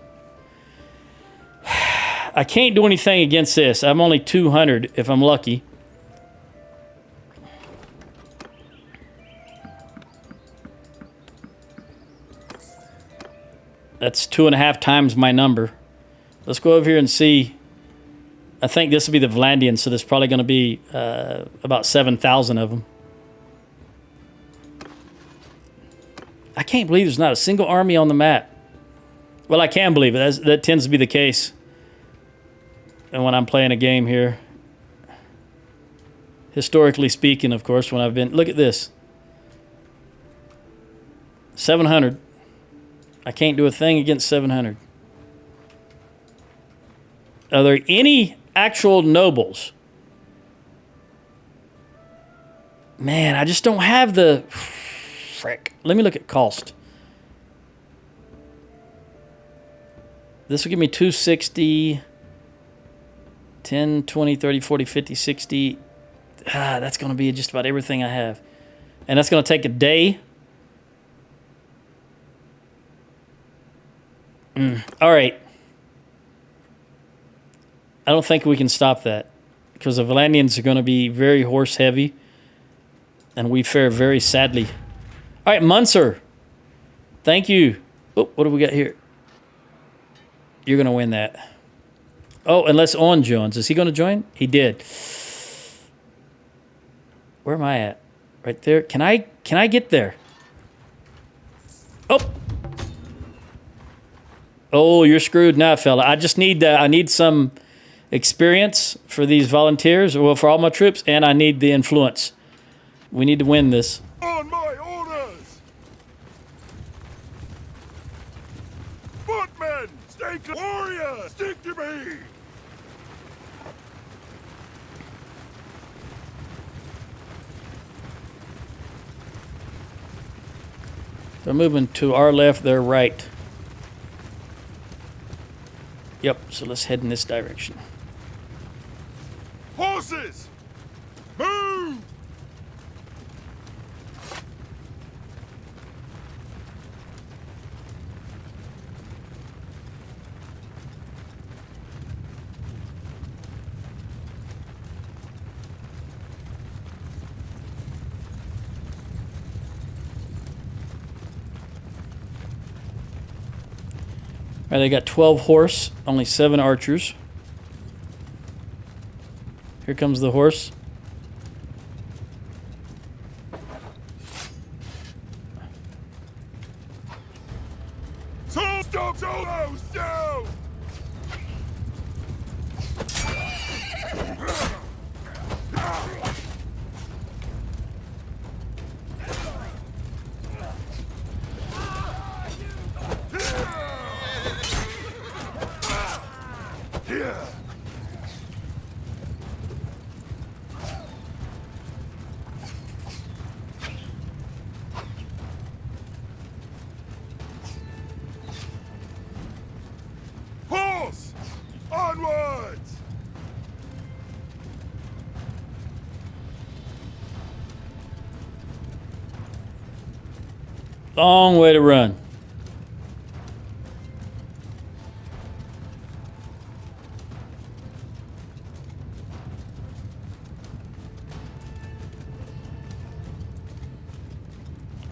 Speaker 1: I can't do anything against this. I'm only 200 if I'm lucky. That's 2.5 times my number. Let's go over here and see. I think this will be the Vlandians, so there's probably going to be about 7,000 of them. I can't believe there's not a single army on the map. Well, I can believe it. That tends to be the case. And when I'm playing a game here. Historically speaking, of course, when I've been... Look at this. 700. I can't do a thing against 700. Are there any actual nobles? Man, I just don't have the... Frick. Let me look at cost. This will give me 260... 10, 20, 30, 40, 50, 60. That's going to be just about everything I have. And that's going to take a day. All right. I don't think we can stop that because the Valandians are going to be very horse heavy and we fare very sadly. All right, Munster. Thank you. Oh, what do we got here? You're going to win that. Oh, unless Owen joins. Is he going to join? He did. Where am I at? Right there. Can I get there? Oh. Oh, you're screwed now, fella. I just need I need some experience for these volunteers, well, for all my troops, and I need the influence. We need to win this.
Speaker 2: On my orders! Footmen, stay clear! Warrior, stick to me!
Speaker 1: They're moving to our left, their right. Yep, so let's head in this direction.
Speaker 2: Horses! Move!
Speaker 1: All right, they got 12 horse, only 7 archers. Here comes the horse.
Speaker 2: So stop, solo, down! Yeah. Horse! Onwards!
Speaker 1: Long way to run.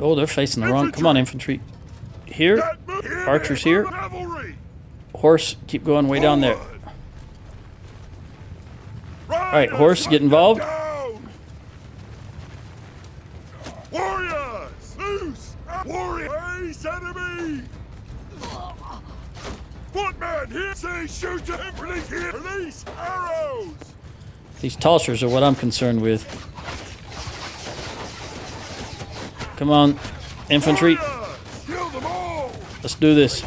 Speaker 1: Oh, they're facing the wrong. Come on, infantry. Here. Archers here.
Speaker 2: Cavalry!
Speaker 1: Horse, keep going way down there.
Speaker 2: Forward!
Speaker 1: Alright, horse, get involved.
Speaker 2: Down! Warriors! Loose! Warrior! Face enemy! Footman here! Say shoot to him! Release here! Release arrows!
Speaker 1: These tossers are what I'm concerned with. Come on, infantry.
Speaker 2: Warriors! Kill them all!
Speaker 1: Let's do this.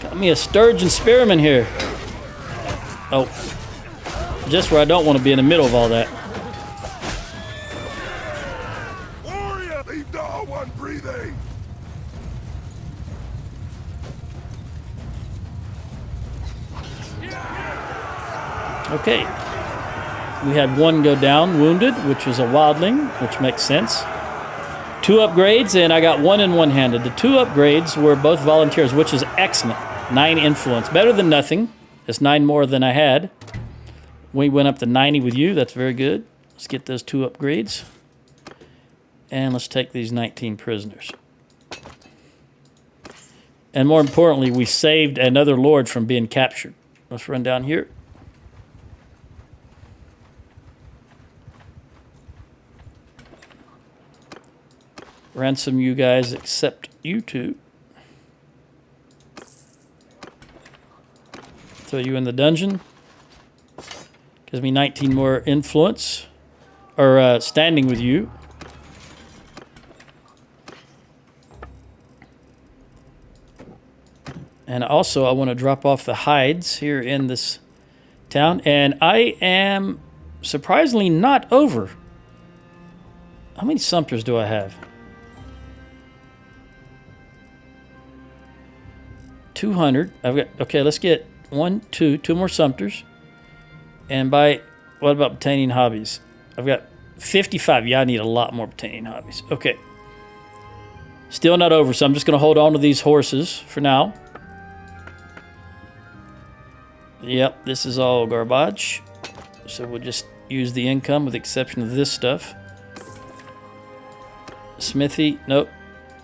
Speaker 1: Got me a sturgeon spearman here. Oh, just where I don't want to be in the middle of all that.
Speaker 2: Warrior! Leave no one breathing!
Speaker 1: Okay. We had one go down, wounded, which was a wildling, which makes sense. 2 upgrades, and I got 1 in one-handed. The 2 upgrades were both volunteers, which is excellent. 9 influence. Better than nothing. It's 9 more than I had. We went up to 90 with you. That's very good. Let's get those 2 upgrades. And let's take these 19 prisoners. And more importantly, we saved another lord from being captured. Let's run down here. Ransom you guys except you 2. Throw you in the dungeon. Gives me 19 more influence. Or standing with you. And also I want to drop off the hides here in this town. And I am surprisingly not over. How many sumpters do I have? 200. I've got, okay, let's get 2 more sumpters. And what about Battanian hobbies? I've got 55. Yeah, I need a lot more Battanian hobbies. Okay. Still not over, so I'm just going to hold on to these horses for now. Yep, this is all garbage. So we'll just use the income with the exception of this stuff. Smithy, nope.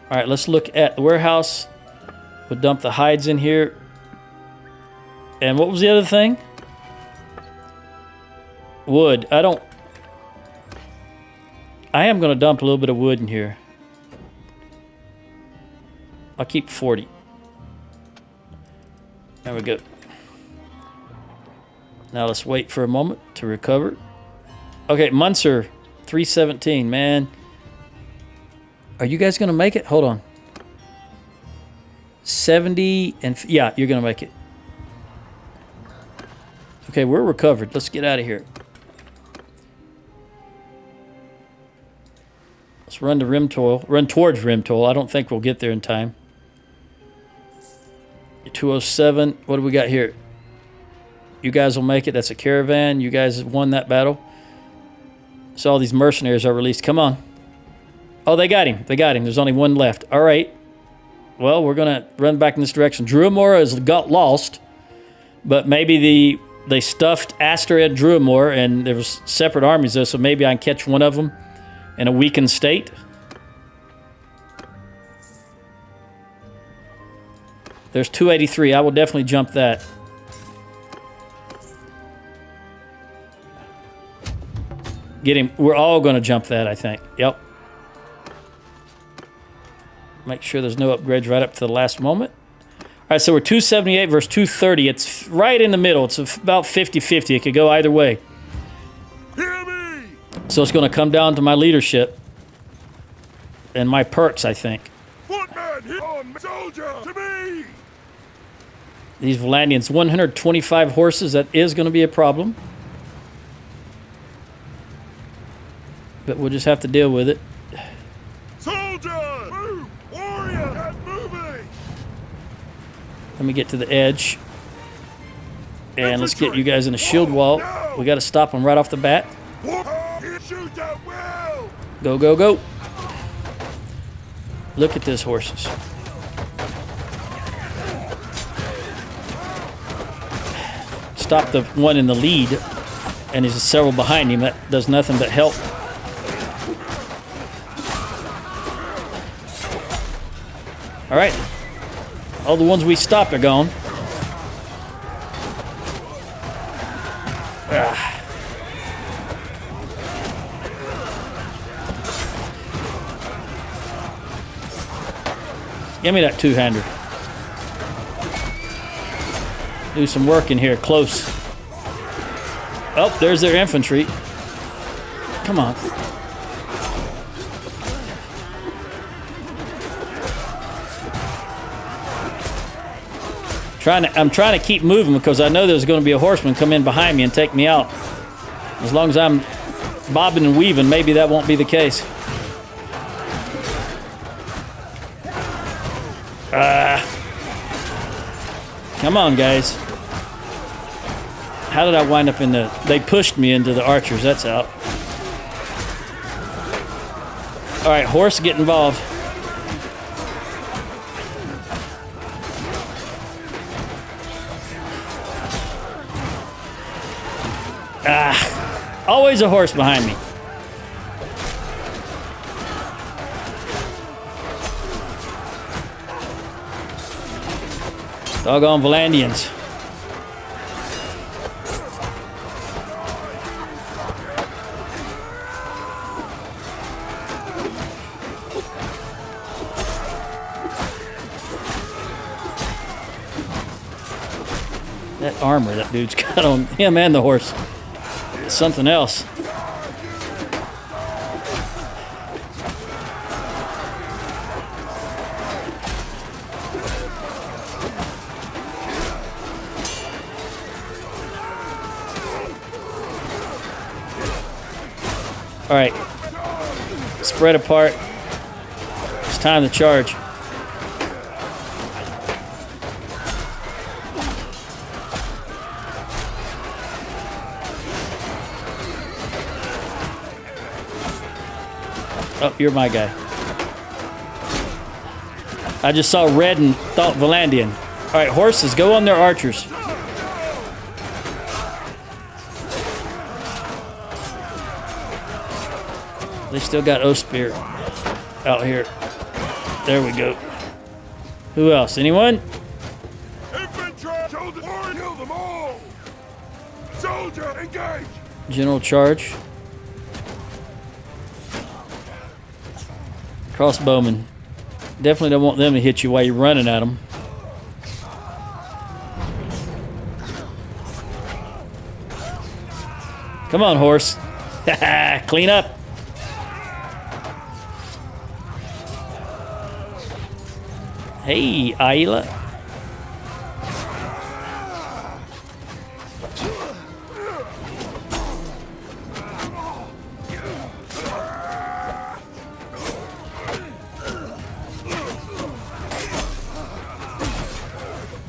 Speaker 1: All right, let's look at the warehouse. We'll dump the hides in here. And what was the other thing? Wood. I am going to dump a little bit of wood in here. I'll keep 40. There we go. Now let's wait for a moment to recover. Okay, Munster, 317. Man, Are you guys going to make it? Hold on. 70 and... Yeah, you're going to make it. Okay, we're recovered. Let's get out of here. Let's run to Rimtoil. Run towards Rimtoil. I don't think we'll get there in time. 207. What do we got here? You guys will make it. That's a caravan. You guys won that battle. So all these mercenaries are released. Come on. Oh, they got him. They got him. There's only one left. All right. Well, we're going to run back in this direction. Druamore has got lost, but maybe they stuffed Aster and Druamore, and there was separate armies there, so maybe I can catch one of them in a weakened state. There's 283. I will definitely jump that. Get him. We're all going to jump that, I think. Yep. Make sure there's no upgrades right up to the last moment. All right, so we're 278 versus 230. It's right in the middle. It's about 50-50. It could go either way.
Speaker 2: Hear me!
Speaker 1: So it's going to come down to my leadership and my perks, I think.
Speaker 2: Footman, hit on soldier to me!
Speaker 1: These Valandians, 125 horses. That is going to be a problem. But we'll just have to deal with it.
Speaker 2: Soldier! Move! Warrior! Get moving!
Speaker 1: Let me get to the edge. And let's get you guys in a shield wall. We got to stop them right off the bat.
Speaker 2: Shoot at will!
Speaker 1: Go, go, go. Look at this, horses. Stop the one in the lead, and there's several behind him. That does nothing but help. All right. All the ones we stopped are gone. Give me that two-hander. Do some work in here, close. Oh, there's their infantry. Come on. I'm trying to keep moving because I know there's going to be a horseman come in behind me and take me out. As long as I'm bobbing and weaving, maybe that won't be the case. Come on, guys. How did I wind up in the... They pushed me into the archers. That's out. All right, horse, get involved. Always a horse behind me. Doggone Valandians. That armor that dude's got on him and the horse. It's something else. All right, spread apart. It's time to charge. Oh, you're my guy. I just saw red and thought Valandian. All right, horses, go on their archers. They still got Oathspear out here. There we go. Who else? Anyone?
Speaker 2: Infantry! Shoulder! Or kill them all! Soldier, engage!
Speaker 1: General charge. Crossbowmen. Definitely don't want them to hit you while you're running at them. Come on, horse. Clean up. Hey, Ayla.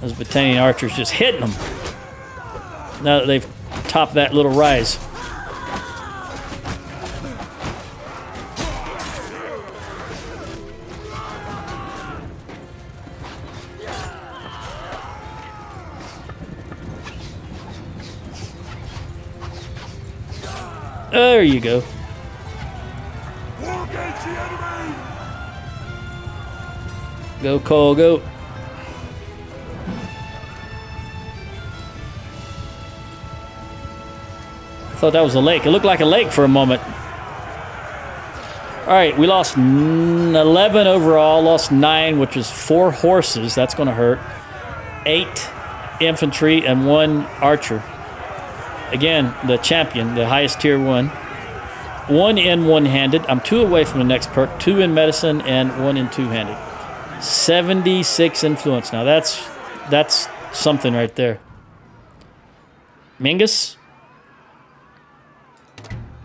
Speaker 1: Those Battanian archers just hitting them. Now that they've topped that little rise. There you go.
Speaker 2: War against the enemy!
Speaker 1: Go, Cole, go. I thought that was a lake. It looked like a lake for a moment. All right, we lost 11 overall, lost 9, which is 4 horses. That's going to hurt. 8 infantry and 1 archer. Again, the champion, the highest tier 1. 1 in one-handed. I'm 2 away from the next perk. 2 in medicine and 1 in two-handed. 76 influence. Now that's something right there. Mingus.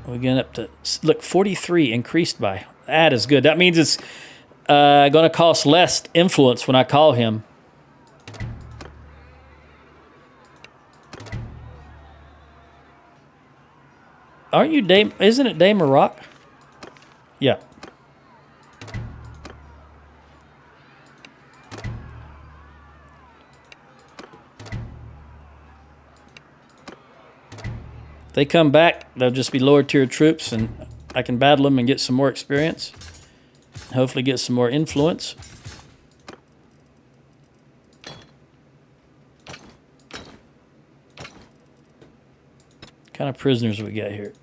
Speaker 1: We're getting up to, look, 43 increased by. That is good. That means it's going to cost less influence when I call him. Aren't you Dame? Isn't it Dame Maroc? Yeah. If they come back, they'll just be lower tier troops, and I can battle them and get some more experience. Hopefully get some more influence. What kind of prisoners we got here?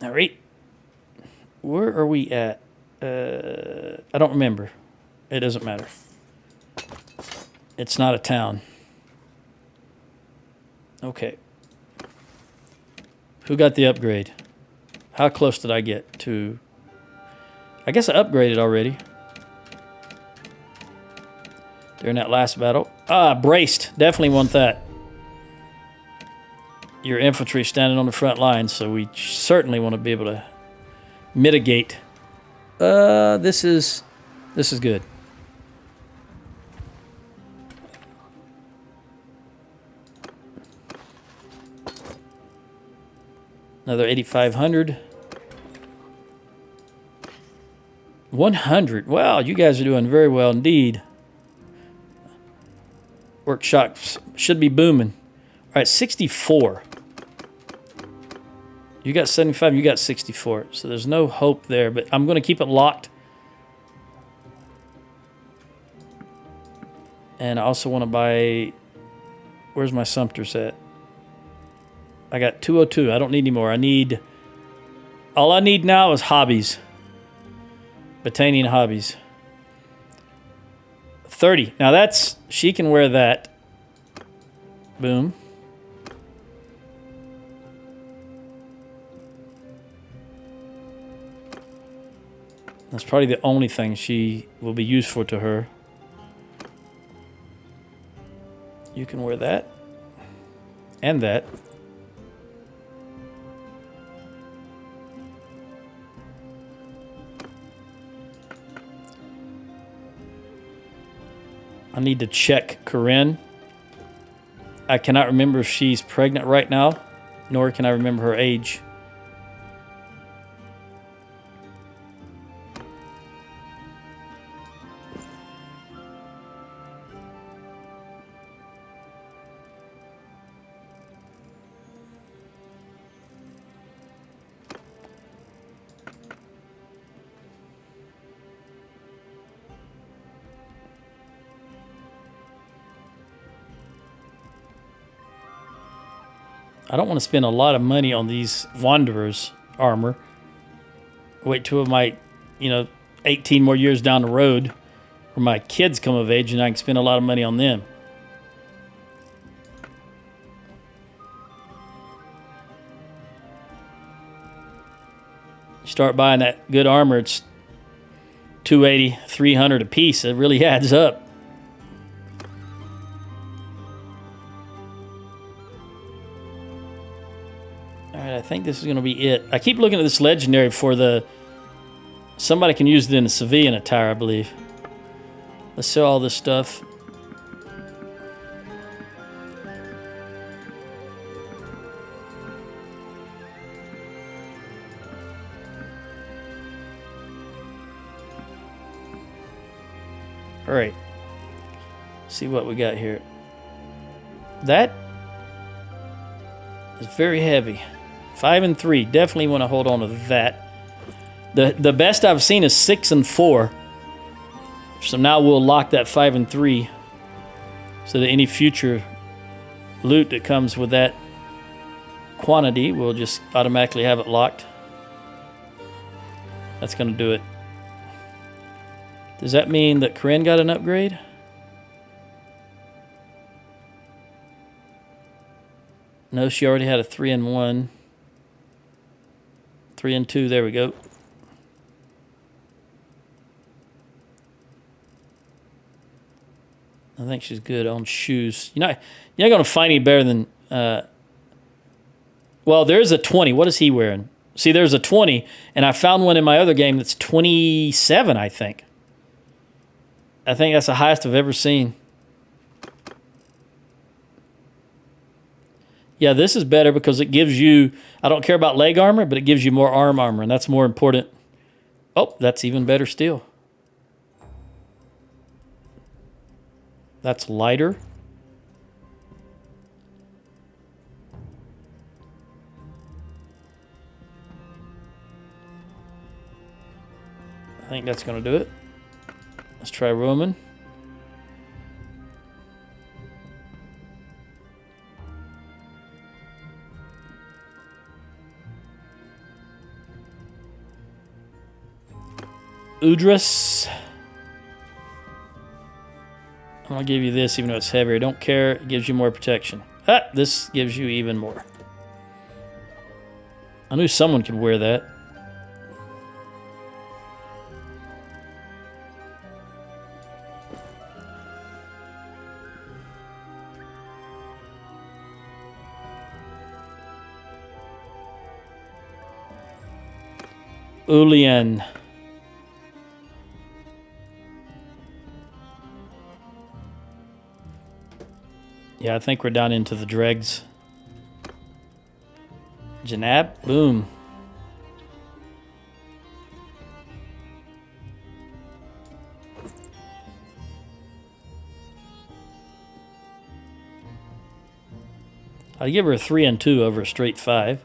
Speaker 1: All right. Where are we at? I don't remember. It doesn't matter. It's not a town. Okay. Who got the upgrade? How close did I get to... I guess I upgraded already. During that last battle. Ah, braced. Definitely want that. Your infantry standing on the front lines, so we certainly want to be able to mitigate. This is good. Another 8,500. 100. Wow, you guys are doing very well indeed. Workshops should be booming. All right, 64. You got 75, you got 64. So there's no hope there, but I'm going to keep it locked. And I also want to buy... Where's my Sumters at? I got 202. I don't need any more. All I need now is hobbies. Battanian hobbies. 30. Now that's... She can wear that. Boom. That's probably the only thing she will be useful to her. You can wear that. And that. I need to check Corinne. I cannot remember if she's pregnant right now, nor can I remember her age. I don't want to spend a lot of money on these Wanderers armor. Wait till my, 18 more years down the road where my kids come of age and I can spend a lot of money on them. Start buying that good armor, it's 280, 300 a piece. It really adds up. All right, I think this is going to be it. I keep looking at this legendary for the... Somebody can use it in a civilian attire, I believe. Let's sell all this stuff. All right. See what we got here. That is very heavy. 5 and 3. Definitely want to hold on to that. The best I've seen is 6 and 4. So now we'll lock that 5 and 3 so that any future loot that comes with that quantity, we'll just automatically have it locked. That's going to do it. Does that mean that Corinne got an upgrade? No, she already had a 3 and 1. 3 and 2, there we go. I think she's good on shoes. You're not going to find any better than... well, there's a 20. What is he wearing? See, there's a 20, and I found one in my other game that's 27, I think. I think that's the highest I've ever seen. Yeah, this is better because it gives you... I don't care about leg armor, but it gives you more arm armor, and that's more important. Oh, that's even better still. That's lighter. I think that's going to do it. Let's try Roman. Udris. I'm going to give you this even though it's heavier. I don't care. It gives you more protection. Ah, this gives you even more. I knew someone could wear that. Ulian. Yeah, I think we're down into the dregs. Janab, boom. I'd give her a 3 and 2 over a straight 5.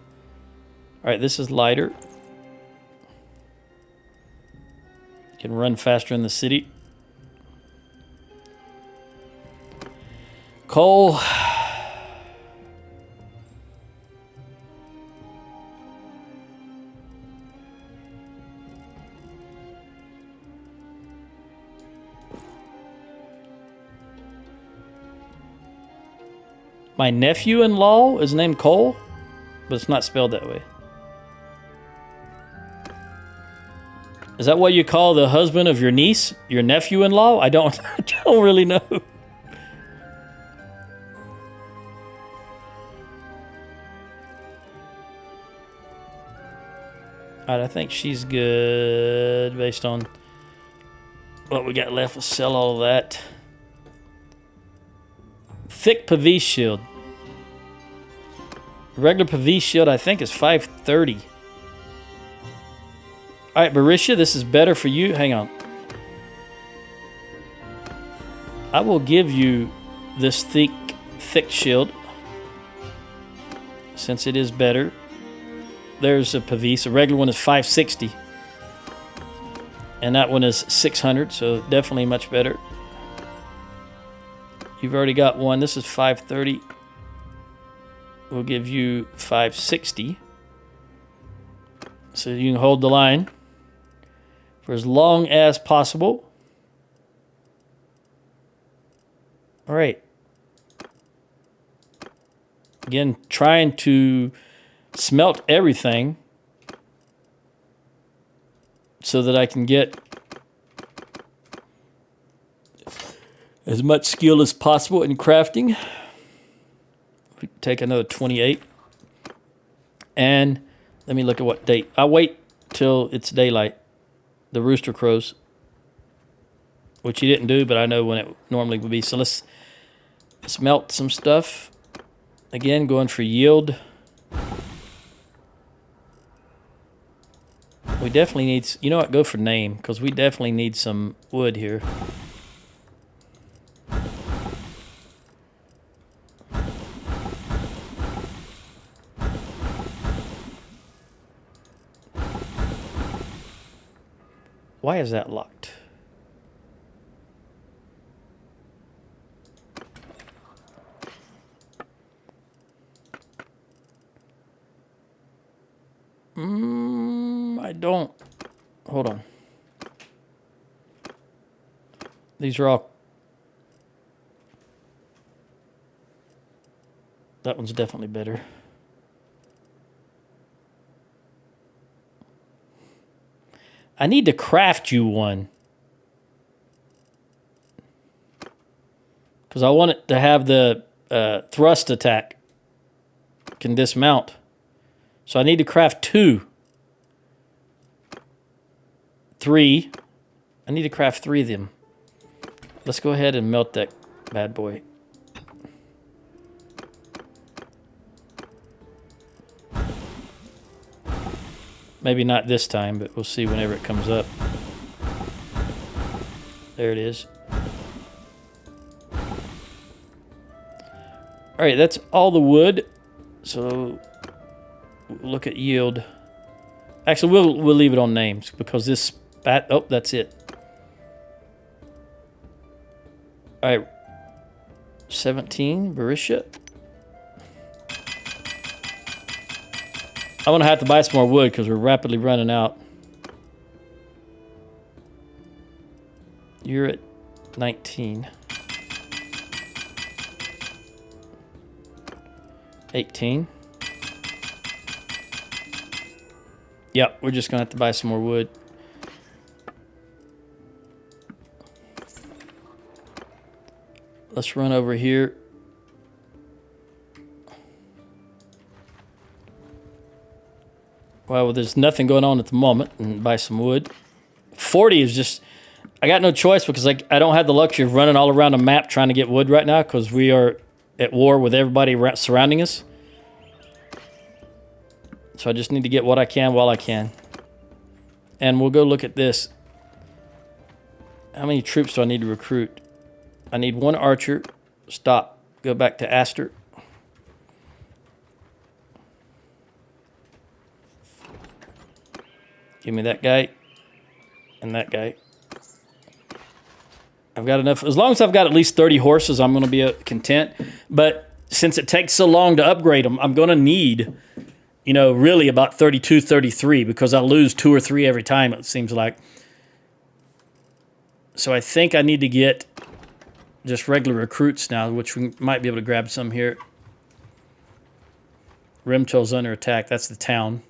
Speaker 1: All right, this is lighter. Can run faster in the city. Cole. My nephew-in-law is named Cole, but it's not spelled that way. Is that what you call the husband of your niece? Your nephew-in-law? I don't really know. Alright, I think she's good based on what we got left. We'll sell all of that. Thick Pavise shield. Regular Pavise shield, I think, is 530. Alright, Barisha, this is better for you. Hang on. I will give you this thick shield since it is better. There's a Pavise. A regular one is 560. And that one is 600, so definitely much better. You've already got one. This is 530. We'll give you 560. So you can hold the line for as long as possible. All right. Again, trying to smelt everything so that I can get as much skill as possible in crafting. We take another 28. And let me look at what date. I'll wait till it's daylight. The rooster crows. Which you didn't do, but I know when it normally would be. So let's melt some stuff. Again, going for yield. We definitely need, you know what, go for name, because we definitely need some wood here. Why is that locked? I don't. Hold on. These are all. That one's definitely better. I need to craft you one. Because I want it to have the thrust attack. Can dismount. So I need to craft 2. 3. I need to craft 3 of them. Let's go ahead and melt that bad boy. Maybe not this time, but we'll see whenever it comes up. There it is. All right, that's all the wood. So we'll look at yield. Actually, we'll leave it on names because this oh, that's it. All right, 17 Barisha. I'm gonna have to buy some more wood because we're rapidly running out. You're at 19. 18. Yep, we're just gonna have to buy some more wood. Let's run over here. Well, there's nothing going on at the moment, and buy some wood. 40 is just, I got no choice because I don't have the luxury of running all around the map trying to get wood right now because we are at war with everybody surrounding us. So I just need to get what I can while I can. And we'll go look at this. How many troops do I need to recruit? I need 1 archer. Stop. Go back to Aster. Give me that guy and that guy. I've got enough. As long as I've got at least 30 horses, I'm going to be content. But since it takes so long to upgrade them, I'm going to need, you know, really about 32, 33 because I lose 2 or 3 every time, it seems like. So I think I need to get just regular recruits now, which we might be able to grab some here. Rimtol's under attack. That's the town.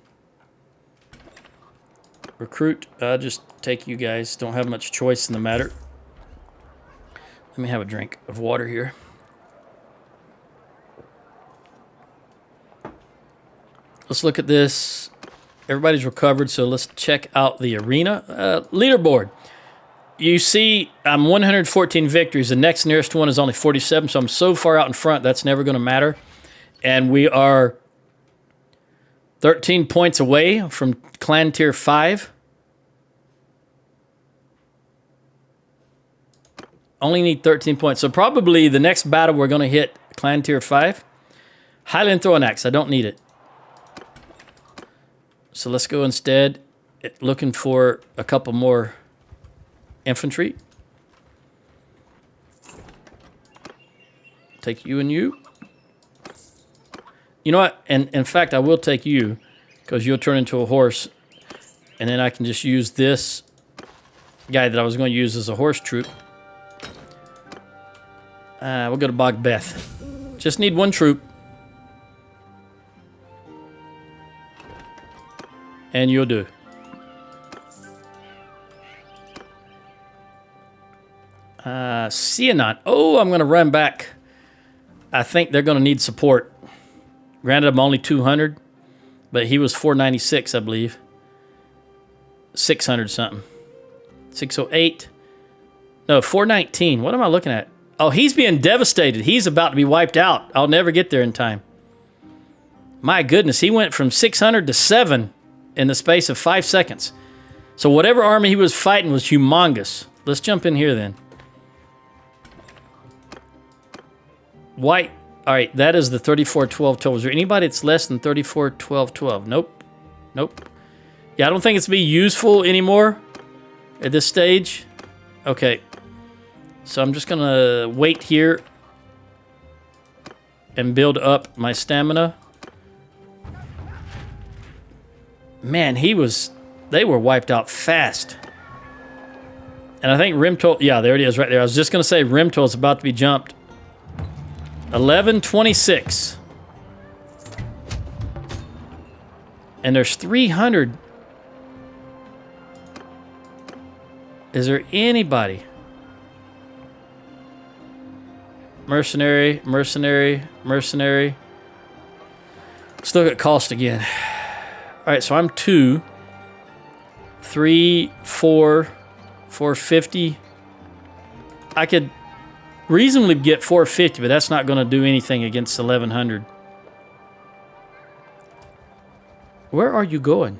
Speaker 1: Recruit. Just take you guys. Don't have much choice in the matter. Let me have a drink of water here. Let's look at this. Everybody's recovered, so let's check out the arena. Leaderboard. You see, I'm 114 victories. The next nearest one is only 47, so I'm so far out in front, that's never going to matter. And we are 13 points away from Clan Tier 5. Only need 13 points. So probably the next battle we're going to hit Clan Tier 5. Highland Throwing Axe. I don't need it. So let's go instead looking for a couple more infantry. Take you and you. You know what? And in fact, I will take you because you'll turn into a horse. And then I can just use this guy that I was going to use as a horse troop. We'll go to Bogbeth. Just need 1 troop. And you'll do. Cianon. Oh, I'm going to run back. I think they're going to need support. Granted, I'm only 200, but he was 496, I believe. 600 something. 608. No, 419. What am I looking at? Oh, he's being devastated. He's about to be wiped out. I'll never get there in time. My goodness, he went from 600 to 7 in the space of 5 seconds. So whatever army he was fighting was humongous. Let's jump in here then. White. All right, that is the 34-12-12. Is there anybody that's less than 34-12-12? Nope. Nope. Yeah, I don't think it's be useful anymore at this stage. Okay. So I'm just going to wait here and build up my stamina. Man, they were wiped out fast. And I think Rimtol, yeah, there it is right there. I was just going to say Rimtol is about to be jumped. 1126. And there's 300. Is there anybody? Mercenary, mercenary, mercenary. Let's look at cost again. All right, so I'm 2, 3, 4, 450. I could reasonably get 450, but that's not going to do anything against 1100. Where are you going?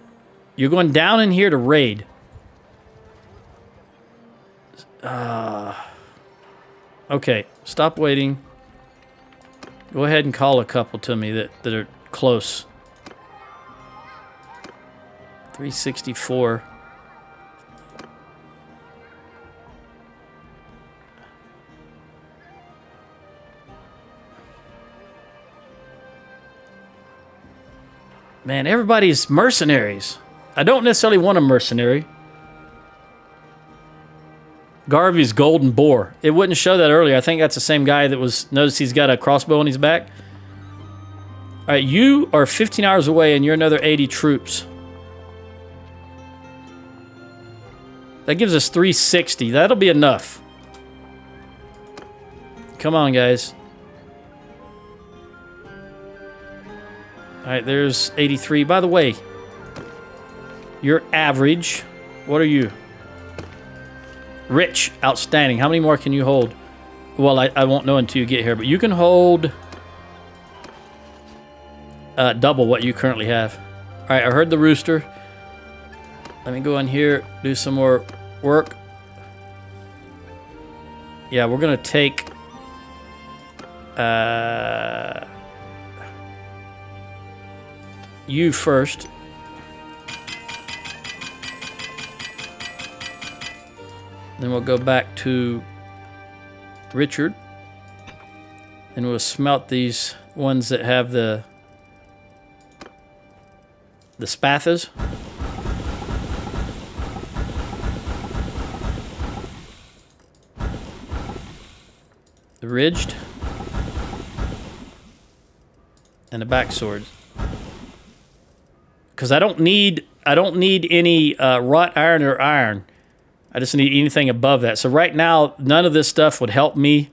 Speaker 1: You're going down in here to raid. Okay, stop waiting. Go ahead and call a couple to me that are close. 364. Man, everybody's mercenaries. I don't necessarily want a mercenary. Garvey's Golden Boar. It wouldn't show that earlier. I think that's the same guy that was... Notice he's got a crossbow on his back. All right, you are 15 hours away and you're another 80 troops. That gives us 360. That'll be enough. Come on, guys. All right, there's 83. By the way, your average... What are you? Rich, outstanding. How many more can you hold? Well, I won't know until you get here, but you can hold double what you currently have. All right, I heard the rooster. Let me go in here, do some more work. Yeah, we're going to take... you first. Then we'll go back to Richard. And we'll smelt these ones that have the spathas. The ridged. And the back swords. Because I don't need any wrought iron or iron. I just need anything above that. So right now, none of this stuff would help me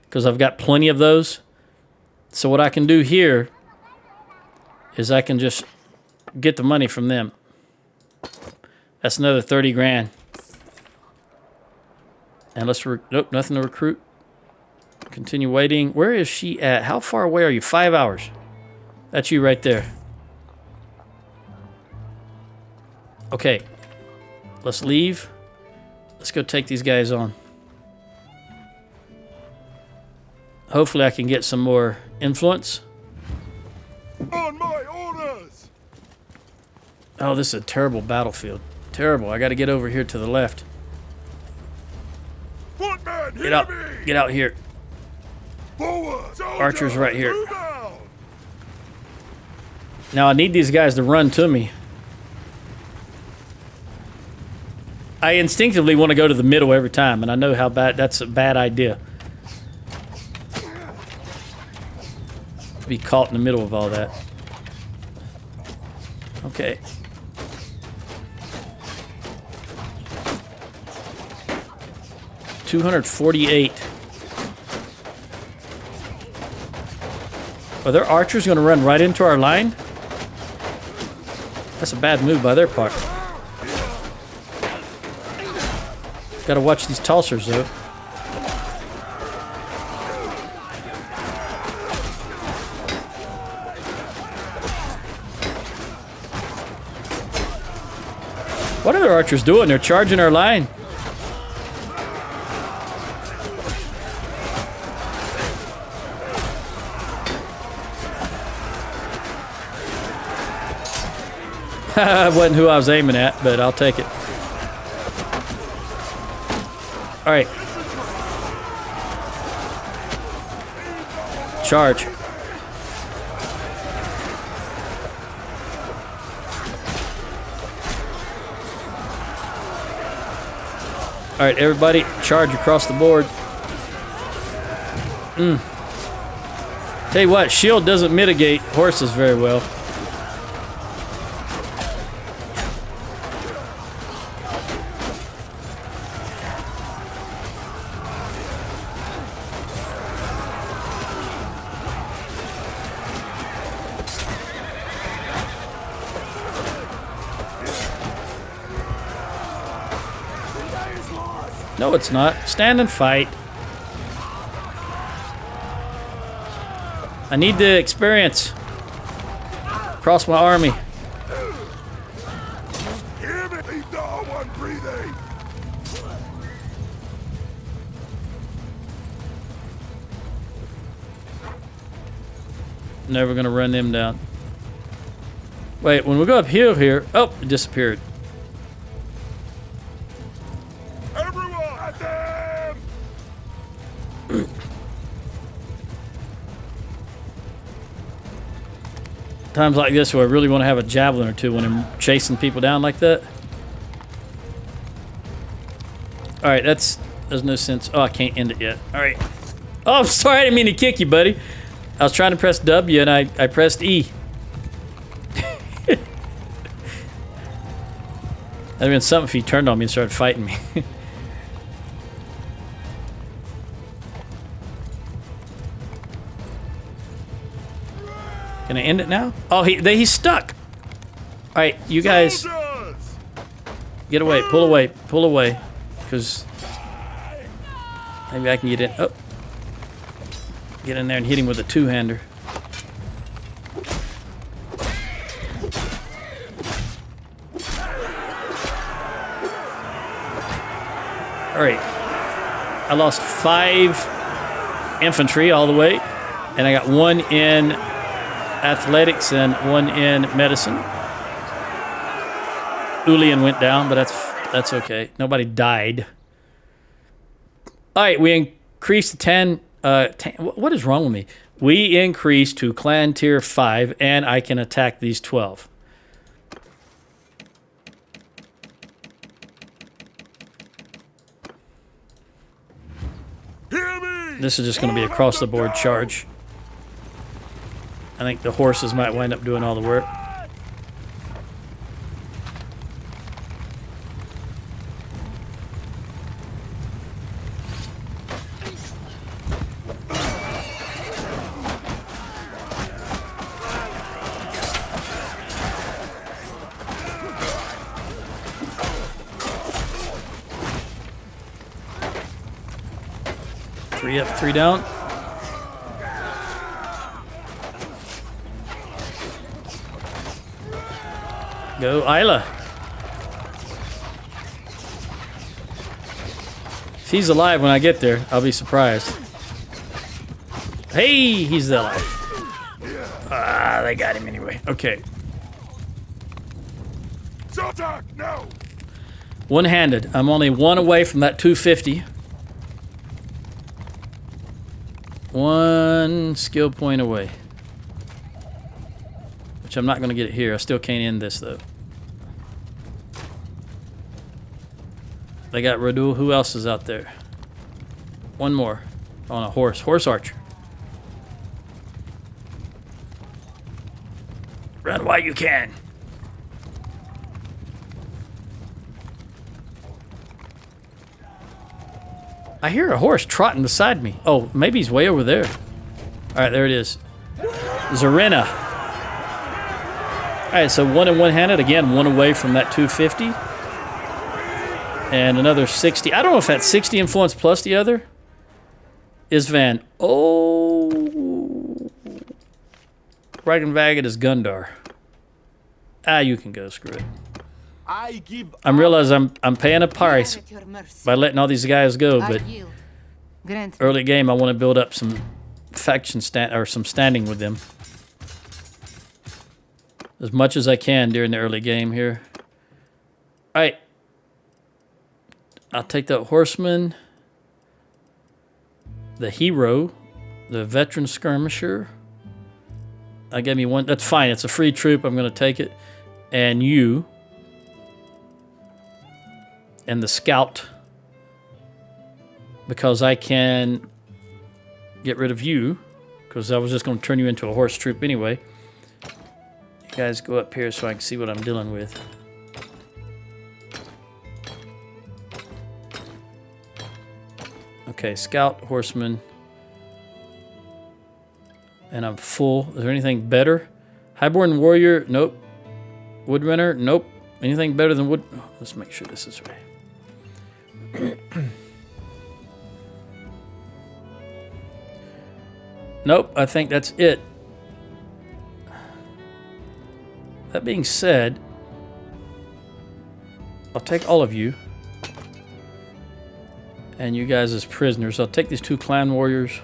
Speaker 1: because I've got plenty of those. So what I can do here is I can just get the money from them. That's another 30 grand. And let's... Nope, nothing to recruit. Continue waiting. Where is she at? How far away are you? 5 hours. That's you right there. Okay. Let's leave. Let's go take these guys on. Hopefully I can get some more influence.
Speaker 2: On my orders!
Speaker 1: Oh, this is a terrible battlefield. Terrible. I got to get over here to the left.
Speaker 2: Footman,
Speaker 1: Get out. Get out here.
Speaker 2: Forward! Soldier,
Speaker 1: Archers right here.
Speaker 2: move out!
Speaker 1: Now I need these guys to run to me. I instinctively want to go to the middle every time, and I know how bad that's a bad idea. To be caught in the middle of all that. Okay. 248. Are their archers going to run right into our line? That's a bad move by their part. Gotta watch these tossers, though. What are their archers doing? They're charging our line. That wasn't who I was aiming at, but I'll take it. All right. Charge. All right, everybody, charge across the board. Tell you what, shield doesn't mitigate horses very well. No, it's not. Stand and fight. I need the experience. Across my army.
Speaker 2: Hear me? Leave the one breathing.
Speaker 1: Never gonna run them down. Wait, when we go uphill here, oh, it disappeared.
Speaker 2: Everyone, at them!
Speaker 1: Times like this where I really want to have a javelin or two when I'm chasing people down like that. All right, there's no sense. Oh, I can't end it yet. All right. Oh, I'm sorry, I didn't mean to kick you, buddy. I was trying to press W and I pressed E. That'd have been something if he turned on me and started fighting me. Can I end it now? Oh, he's stuck. All right, you guys,
Speaker 2: Soldiers!
Speaker 1: get away, pull away, because maybe I can get in. Oh, get in there and hit him with a two-hander. All right, I lost 5 infantry all the way, and I got 1 in athletics and 1 in medicine. Ulian went down, but that's okay. Nobody died. All right, we increased to 10. What is wrong with me? We increased to clan tier 5, and I can attack these 12.
Speaker 2: Hear me!
Speaker 1: This is just going to be across the board charge. I think the horses might wind up doing all the work. Three up, 3 down. Go, Isla. If he's alive when I get there, I'll be surprised. Hey, he's alive. Ah, they got him anyway. Okay.
Speaker 2: Attack now!
Speaker 1: One-handed. I'm only 1 away from that 250. 1 skill point away. Which I'm not going to get it here. I still can't end this, though. They got Radul. Who else is out there? 1 more. On a horse. Horse archer. Run while you can. I hear a horse trotting beside me. Oh, maybe he's way over there. All right, there it is. Zarina. All right, so 1 and 1-handed. Again, 1 away from that 250. And another 60. I don't know if that's 60 influence plus the other. Isvan. Oh. Ragnvagd is Gundar. Ah, you can go. Screw it. I realize I'm paying a price by letting all these guys go, but early game I want to build up some faction some standing with them as much as I can during the early game here. All right, I'll take that horseman, the hero, the veteran skirmisher. I gave me one. That's fine. It's a free troop. I'm going to take it, and you. And the scout, because I can get rid of you, because I was just going to turn you into a horse troop anyway. You guys go up here so I can see what I'm dealing with. Okay, scout, horseman, and I'm full. Is there anything better? Highborn warrior, nope. Woodrunner, nope. Anything better than wood? Let's make sure this is right. Nope, I think that's it. That being said, I'll take all of you and you guys as prisoners. I'll take these 2 clan warriors.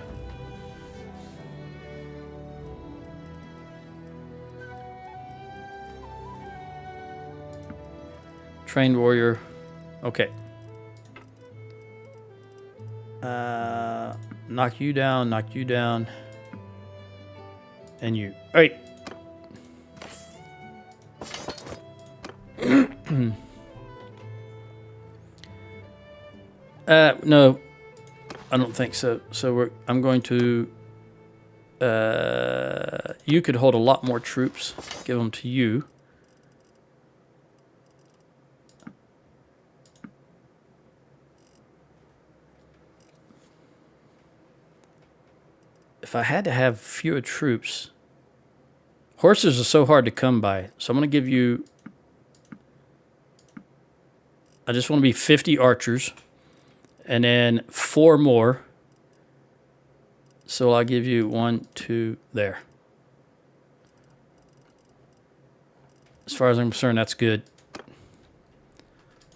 Speaker 1: Trained warrior. Okay. Knock you down, and you. All right. No, I don't think so. So I'm going to. You could hold a lot more troops. Give them to you. If I had to have fewer troops, horses are so hard to come by. So I'm going to give you, I just want to be 50 archers and then 4 more. So I'll give you 1, 2 there. As far as I'm concerned, that's good.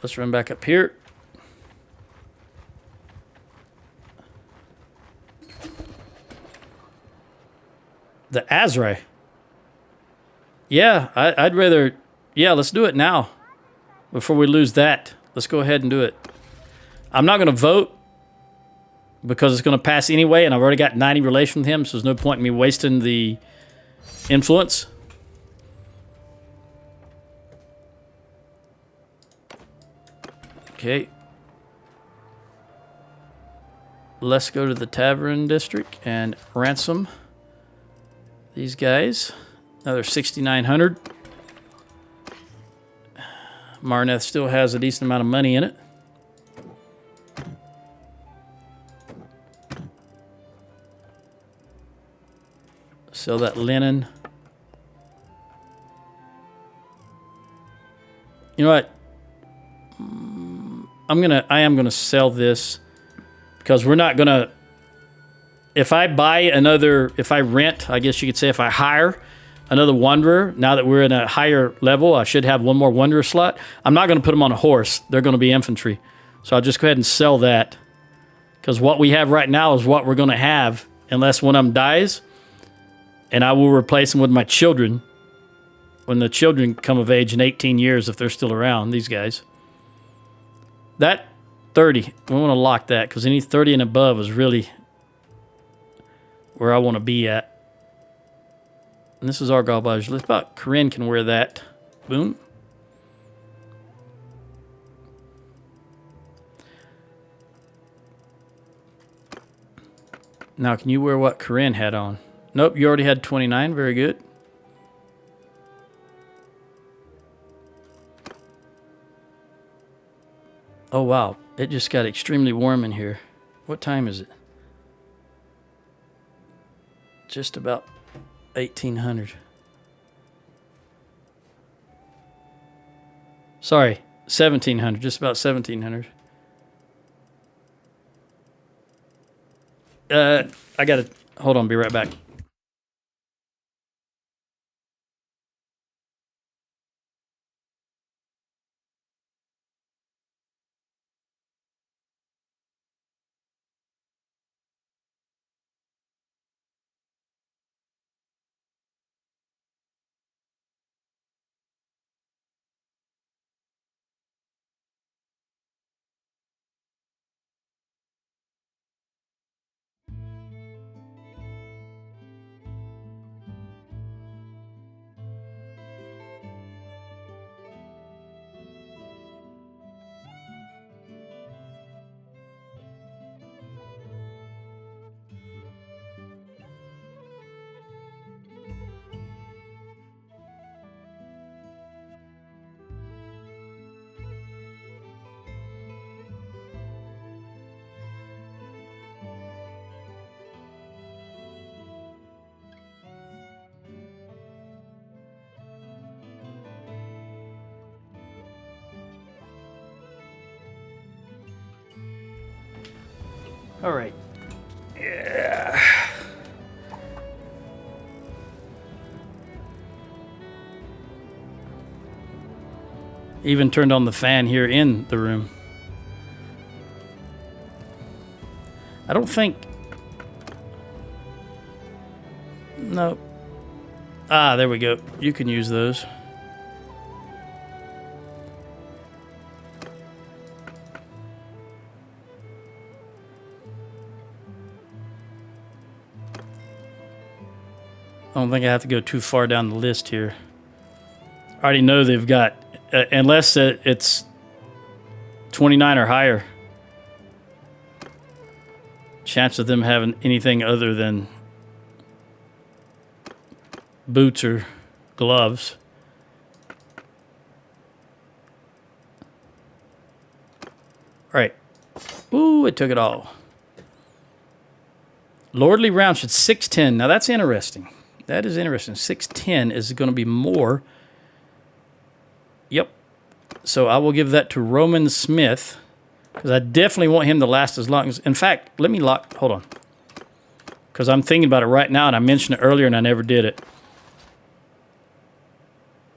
Speaker 1: Let's run back up here. The Azrai. Yeah, I'd rather... Yeah, let's do it now. Before we lose that. Let's go ahead and do it. I'm not going to vote because it's going to pass anyway, and I've already got 90 relation with him, so there's no point in me wasting the influence. Okay. Let's go to the Tavern District and ransom these guys. Another 6,900. Marneth still has a decent amount of money in it. Sell that linen. You know what? I am gonna sell this because we're not gonna. If I rent, I guess you could say, if I hire another wanderer, now that we're in a higher level, I should have 1 more wanderer slot. I'm not going to put them on a horse. They're going to be infantry. So I'll just go ahead and sell that. Because what we have right now is what we're going to have unless one of them dies. And I will replace them with my children when the children come of age in 18 years, if they're still around, these guys. That 30, we want to lock that because any 30 and above is really where I want to be at. And this is our garbage. Let's about Corinne can wear that. Boom. Now, can you wear what Corinne had on? Nope, you already had 29. Very good. Oh, wow. It just got extremely warm in here. What time is it? Just about 1800. Sorry, 1700. Just about 1700. I gotta hold on. Be right back. All right. Yeah. Even turned on the fan here in the room. I don't think... No. Ah, there we go. You can use those. I don't think I have to go too far down the list here. I already know they've got, unless it's 29 or higher, chance of them having anything other than boots or gloves. All right. Ooh, it took it all. Lordly round should 610. Now that's interesting. That is interesting. 610 is going to be more. Yep. So I will give that to Roman Smith, because I definitely want him to last as long as... In fact, let me lock... Hold on. Because I'm thinking about it right now, and I mentioned it earlier, and I never did it.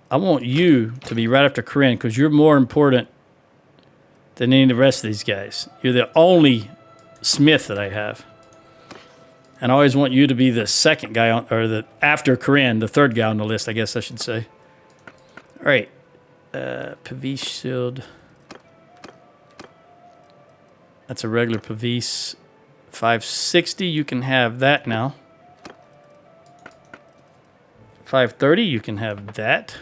Speaker 1: I want you to be right after Corinne, because you're more important than any of the rest of these guys. You're the only Smith that I have. And I always want you to be the second guy on, or the after Corinne, the third guy on the list, I guess I should say. All right. Pavis shield. That's a regular Pavis. 560, you can have that now. 530, you can have that.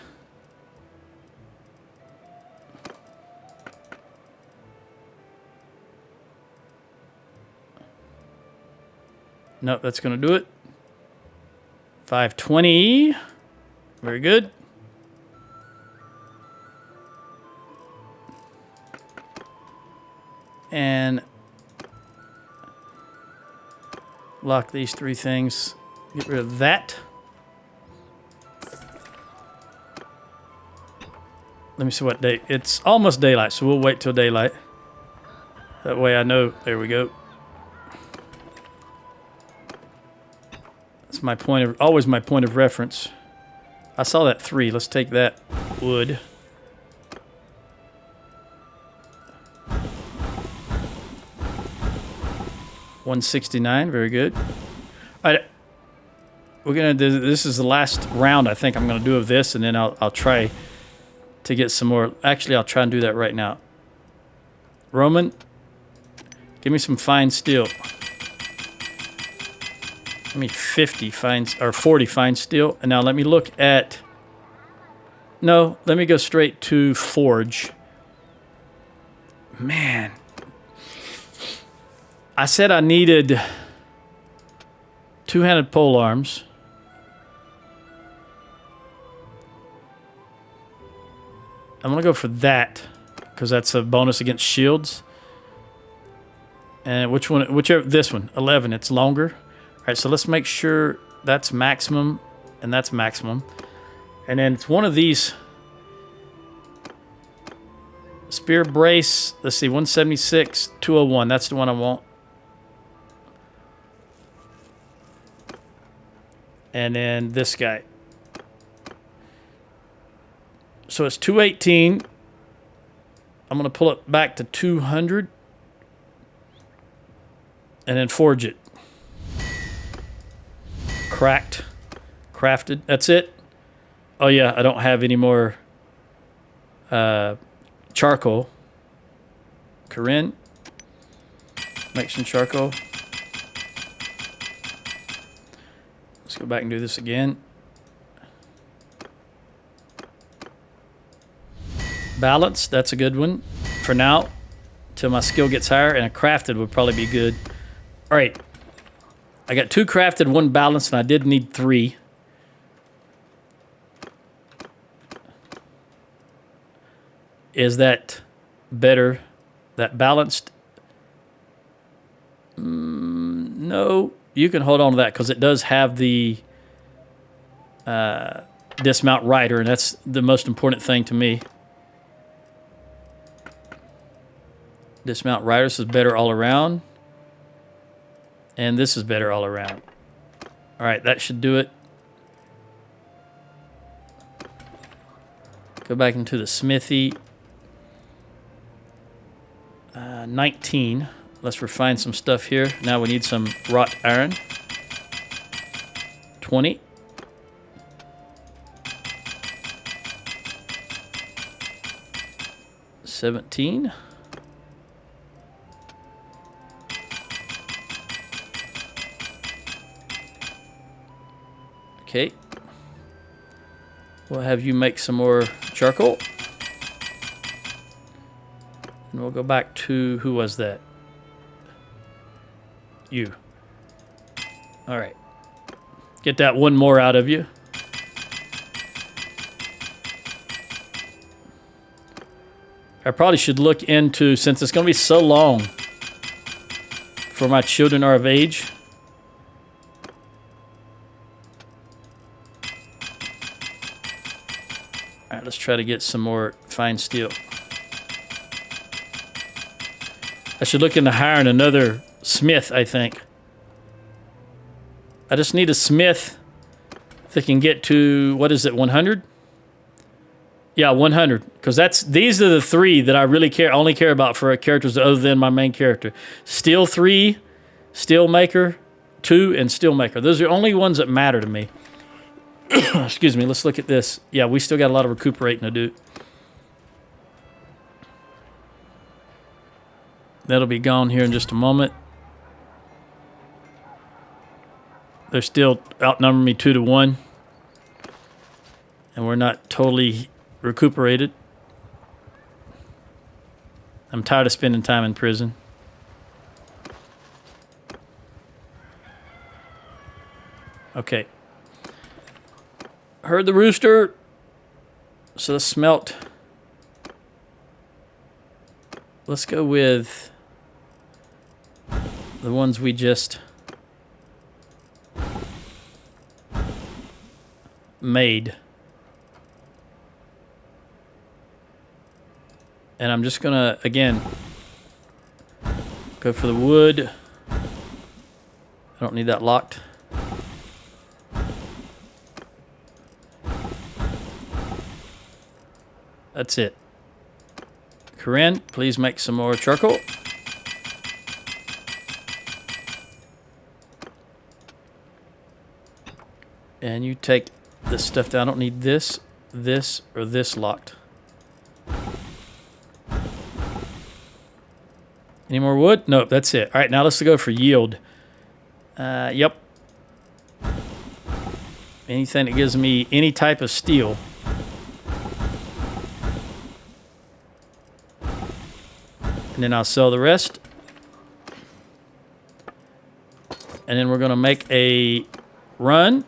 Speaker 1: Nope, that's going to do it. 520. Very good. And lock these three things. Get rid of that. Let me see what day. It's almost daylight, so we'll wait till daylight. That way I know. There we go. That's my point of, always my point of reference. I saw that 3. Let's take that wood. $169, very good. All right, we're gonna do. This is the last round I think I'm gonna do of this, and then I'll try to get some more. Actually, I'll try and do that right now. Roman, give me some fine steel. Give me 50 fine, or 40 fine steel, and now let me look at. No, let me go straight to forge. Man. I said I needed two-handed pole arms. I'm going to go for that because that's a bonus against shields. And which one? Whichever. This one. 11. It's longer. All right. So let's make sure that's maximum, and that's maximum. And then it's one of these. Spear brace. Let's see. 176. 201. That's the one I want. And then this guy. So it's 218. I'm going to pull it back to 200. And then forge it. Cracked. Crafted. That's it. Oh, yeah. I don't have any more charcoal. Corinne. Make some charcoal. Let's go back and do this again. Balance. That's a good one. For now. Till my skill gets higher. And a crafted would probably be good. All right. I got 2 crafted, 1 balanced, and I did need 3. Is that better? That balanced? No. You can hold on to that because it does have the dismount rider, and that's the most important thing to me. Dismount riders is better all around. And this is better all around. All right, that should do it. Go back into the smithy. 19. Let's refine some stuff here. Now we need some wrought iron. 20. $17. Okay. We'll have you make some more charcoal. And we'll go back to, who was that? You. All right. Get that one more out of you. I probably should look into, since it's going to be so long for my children are of age. All right, let's try to get some more fine steel. I should look into hiring another smith, I think. I just need a smith that can get to, what is it, 100? Yeah, 100. Because these are the 3 that I really only care about for characters other than my main character. Steel 3, Steelmaker 2, and Steelmaker. Those are the only ones that matter to me. Excuse me, let's look at this. Yeah, we still got a lot of recuperating to do. That'll be gone here in just a moment. They're still outnumbering me 2-1. And we're not totally recuperated. I'm tired of spending time in prison. Okay. Heard the rooster. So let's smelt. Let's go with the ones we just made. And I'm just gonna, again, go for the wood. I don't need that locked. That's it. Corinne, please make some more charcoal. And you take this stuff down. I don't need this, this, or this locked. Any more wood? Nope, that's it. All right, now let's go for yield. Yep. Anything that gives me any type of steel. And then I'll sell the rest. And then we're going to make a run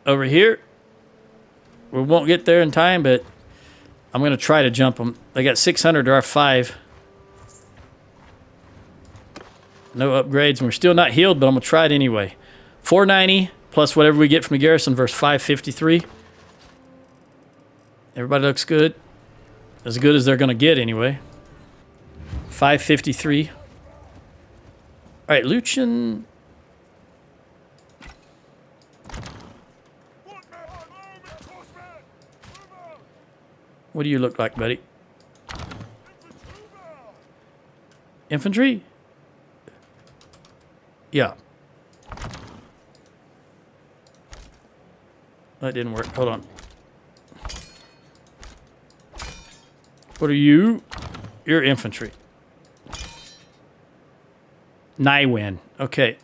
Speaker 1: over here. We won't get there in time, but I'm going to try to jump them. They got 600 to our 5. No upgrades, and we're still not healed, but I'm going to try it anyway. 490 plus whatever we get from the garrison versus 553. Everybody looks good. As good as they're going to get anyway. 553. All right, Lucian. What do you look like, buddy? Infantry? Yeah. That didn't work. Hold on. What are you? You're infantry. Nywin. Okay.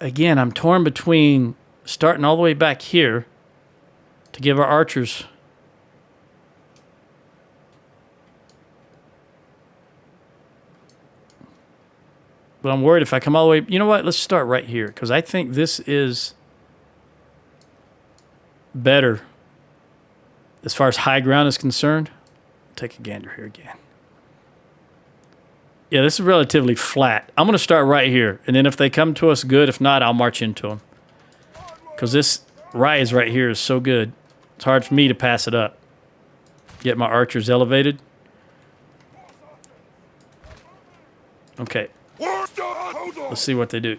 Speaker 1: Again, I'm torn between starting all the way back here to give our archers. But I'm worried if I come all the way... You know what? Let's start right here, because I think this is better as far as high ground is concerned. Take a gander here again. Yeah, this is relatively flat. I'm going to start right here, and then if they come to us, good. If not, I'll march into them. Because this rise right here is so good. It's hard for me to pass it up. Get my archers elevated. Okay. Let's see what they do.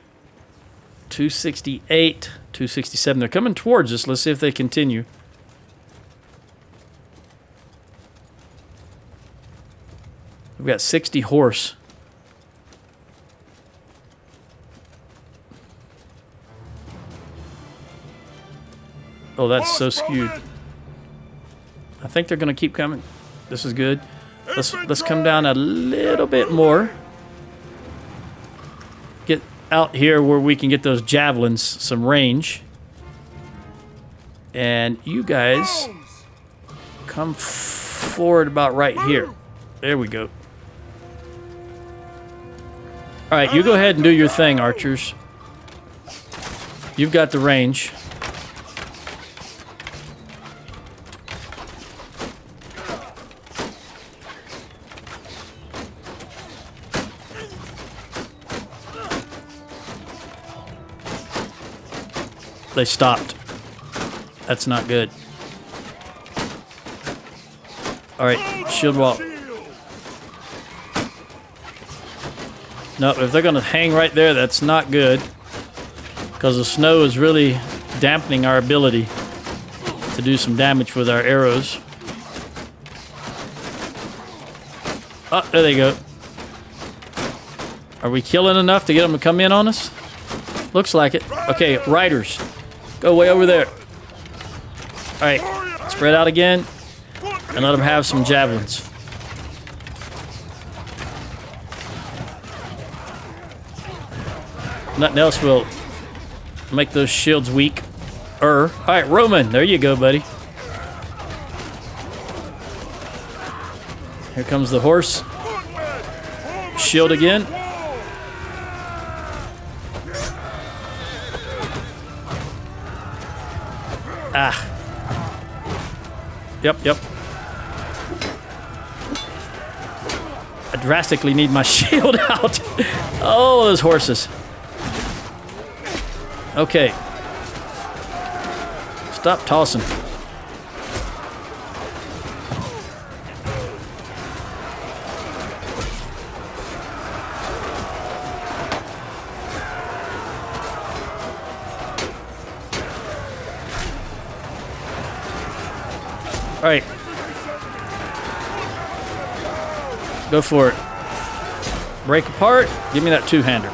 Speaker 1: 268, 267. They're coming towards us. Let's see if they continue. We've got 60 horse. Oh, that's so skewed. I think they're going to keep coming. This is good. Let's come down a little bit more. Get out here where we can get those javelins some range. And you guys come forward about right here. There we go. All right, you go ahead and do your thing, archers. You've got the range. They stopped. That's not good. All right, shield wall. No, if they're going to hang right there, that's not good. Because the snow is really dampening our ability to do some damage with our arrows. Oh, there they go. Are we killing enough to get them to come in on us? Looks like it. Okay, riders. Go way over there. All right, spread out again. And let them have some javelins. Nothing else will make those shields weak. All right, Roman, there you go, buddy. Here comes the horse. Shield again. Ah. Yep. I drastically need my shield out. Oh, those horses. Okay. Stop tossing. All right. Go for it. Break apart. Give me that two-hander.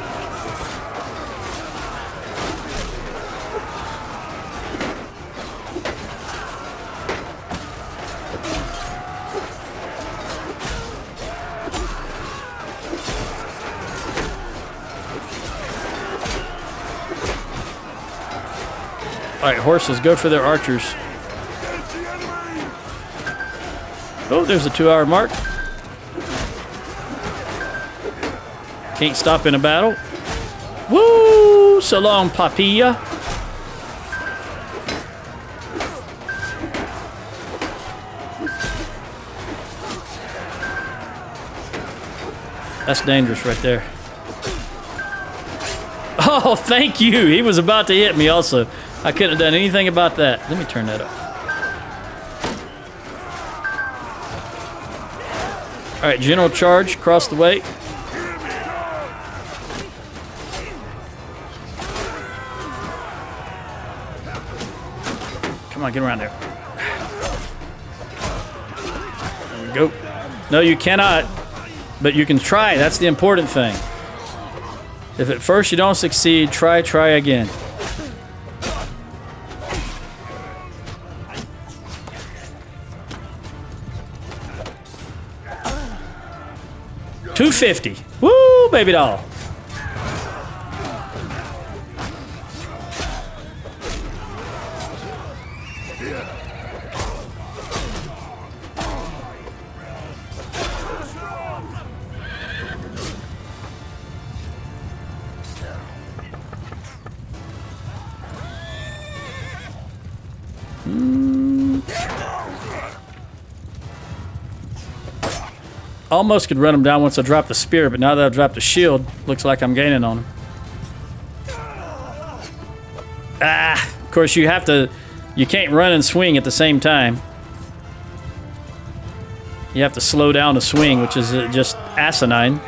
Speaker 1: All right, horses, go for their archers. Oh, there's a 2-hour mark. Can't stop in a battle. Woo! So long, Papilla. That's dangerous right there. Oh, thank you. He was about to hit me also. I couldn't have done anything about that. Let me turn that off. All right, general charge across the way. Come on, get around there. There we go. No, you cannot, but you can try. That's the important thing. If at first you don't succeed, try again. $250. Woo, baby doll. Almost could run him down once I drop the spear, but now that I've dropped the shield, looks like I'm gaining on him. Ah, of course you can't run and swing at the same time. You have to slow down the swing, which is just asinine.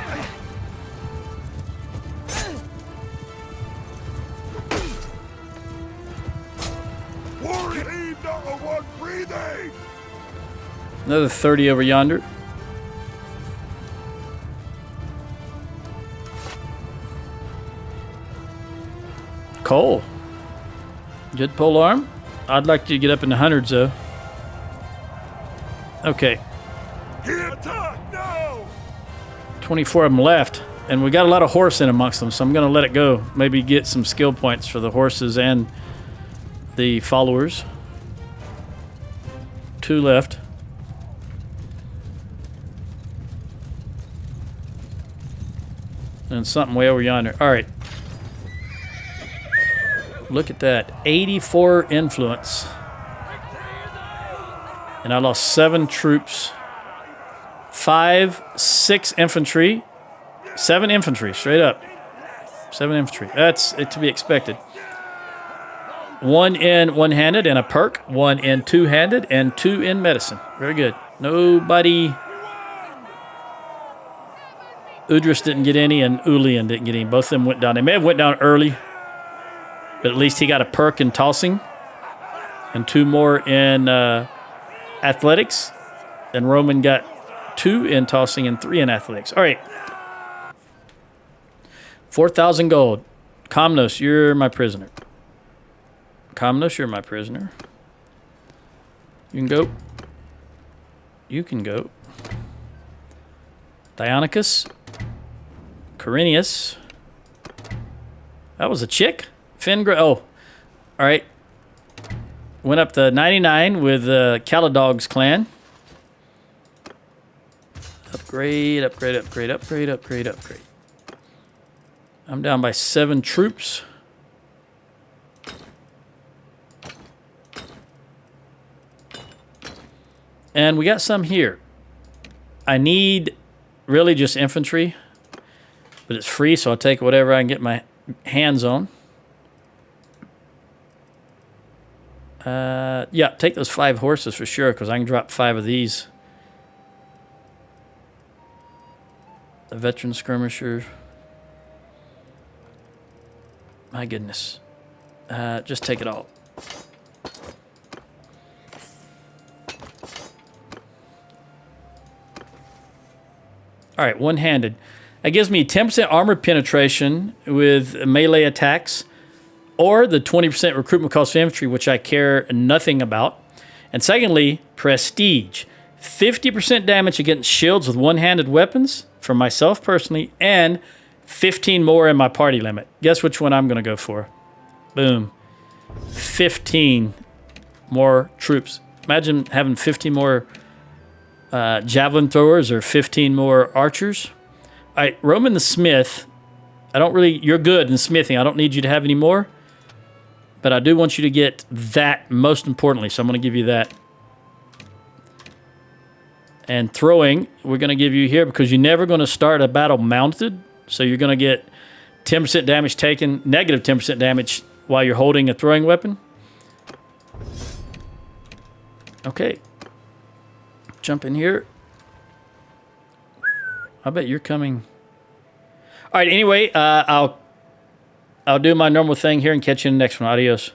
Speaker 1: Another 30 over yonder. Cole. Good pole arm. I'd like to get up in the hundreds, though. Okay. 24 of them left. And we got a lot of horse in amongst them, so I'm going to let it go. Maybe get some skill points for the horses and the followers. 2 left. And something way over yonder. All right. Look at that. 84 influence. And I lost 7 troops. 6 infantry. 7 infantry, straight up. 7 infantry. That's it to be expected. 1 in one-handed and a perk. 1 in two-handed and 2 in medicine. Very good. Nobody... Udris didn't get any and Ulian didn't get any. Both of them went down. They may have went down early, but at least he got a perk in tossing and 2 more in athletics. And Roman got 2 in tossing and 3 in athletics. All right. 4,000 gold. Komnos, you're my prisoner. Komnos, you're my prisoner. You can go. You can go. Dionicus. Corinius. That was a chick. Fingra. Oh. All right. Went up to 99 with Caladog's clan. Upgrade, upgrade, upgrade, upgrade, upgrade, upgrade. I'm down by 7 troops. And we got some here. I need really just infantry, but it's free, so I'll take whatever I can get my hands on. Yeah, take those 5 horses for sure, because I can drop 5 of these. The veteran skirmisher. My goodness. Just take it all. All right, one-handed. That gives me 10% armor penetration with melee attacks, or the 20% recruitment cost of infantry, which I care nothing about. And secondly, prestige. 50% damage against shields with one-handed weapons for myself personally, and 15 more in my party limit. Guess which one I'm going to go for? Boom. 15 more troops. Imagine having 15 more javelin throwers or 15 more archers. All right, Roman the Smith. You're good in smithing. I don't need you to have any more. But I do want you to get that most importantly, so I'm going to give you that. And throwing, we're going to give you here because you're never going to start a battle mounted. So you're going to get 10% damage taken, negative 10% damage while you're holding a throwing weapon. Okay. Jump in here. I bet you're coming. All right, anyway, I'll do my normal thing here and catch you in the next one. Adios.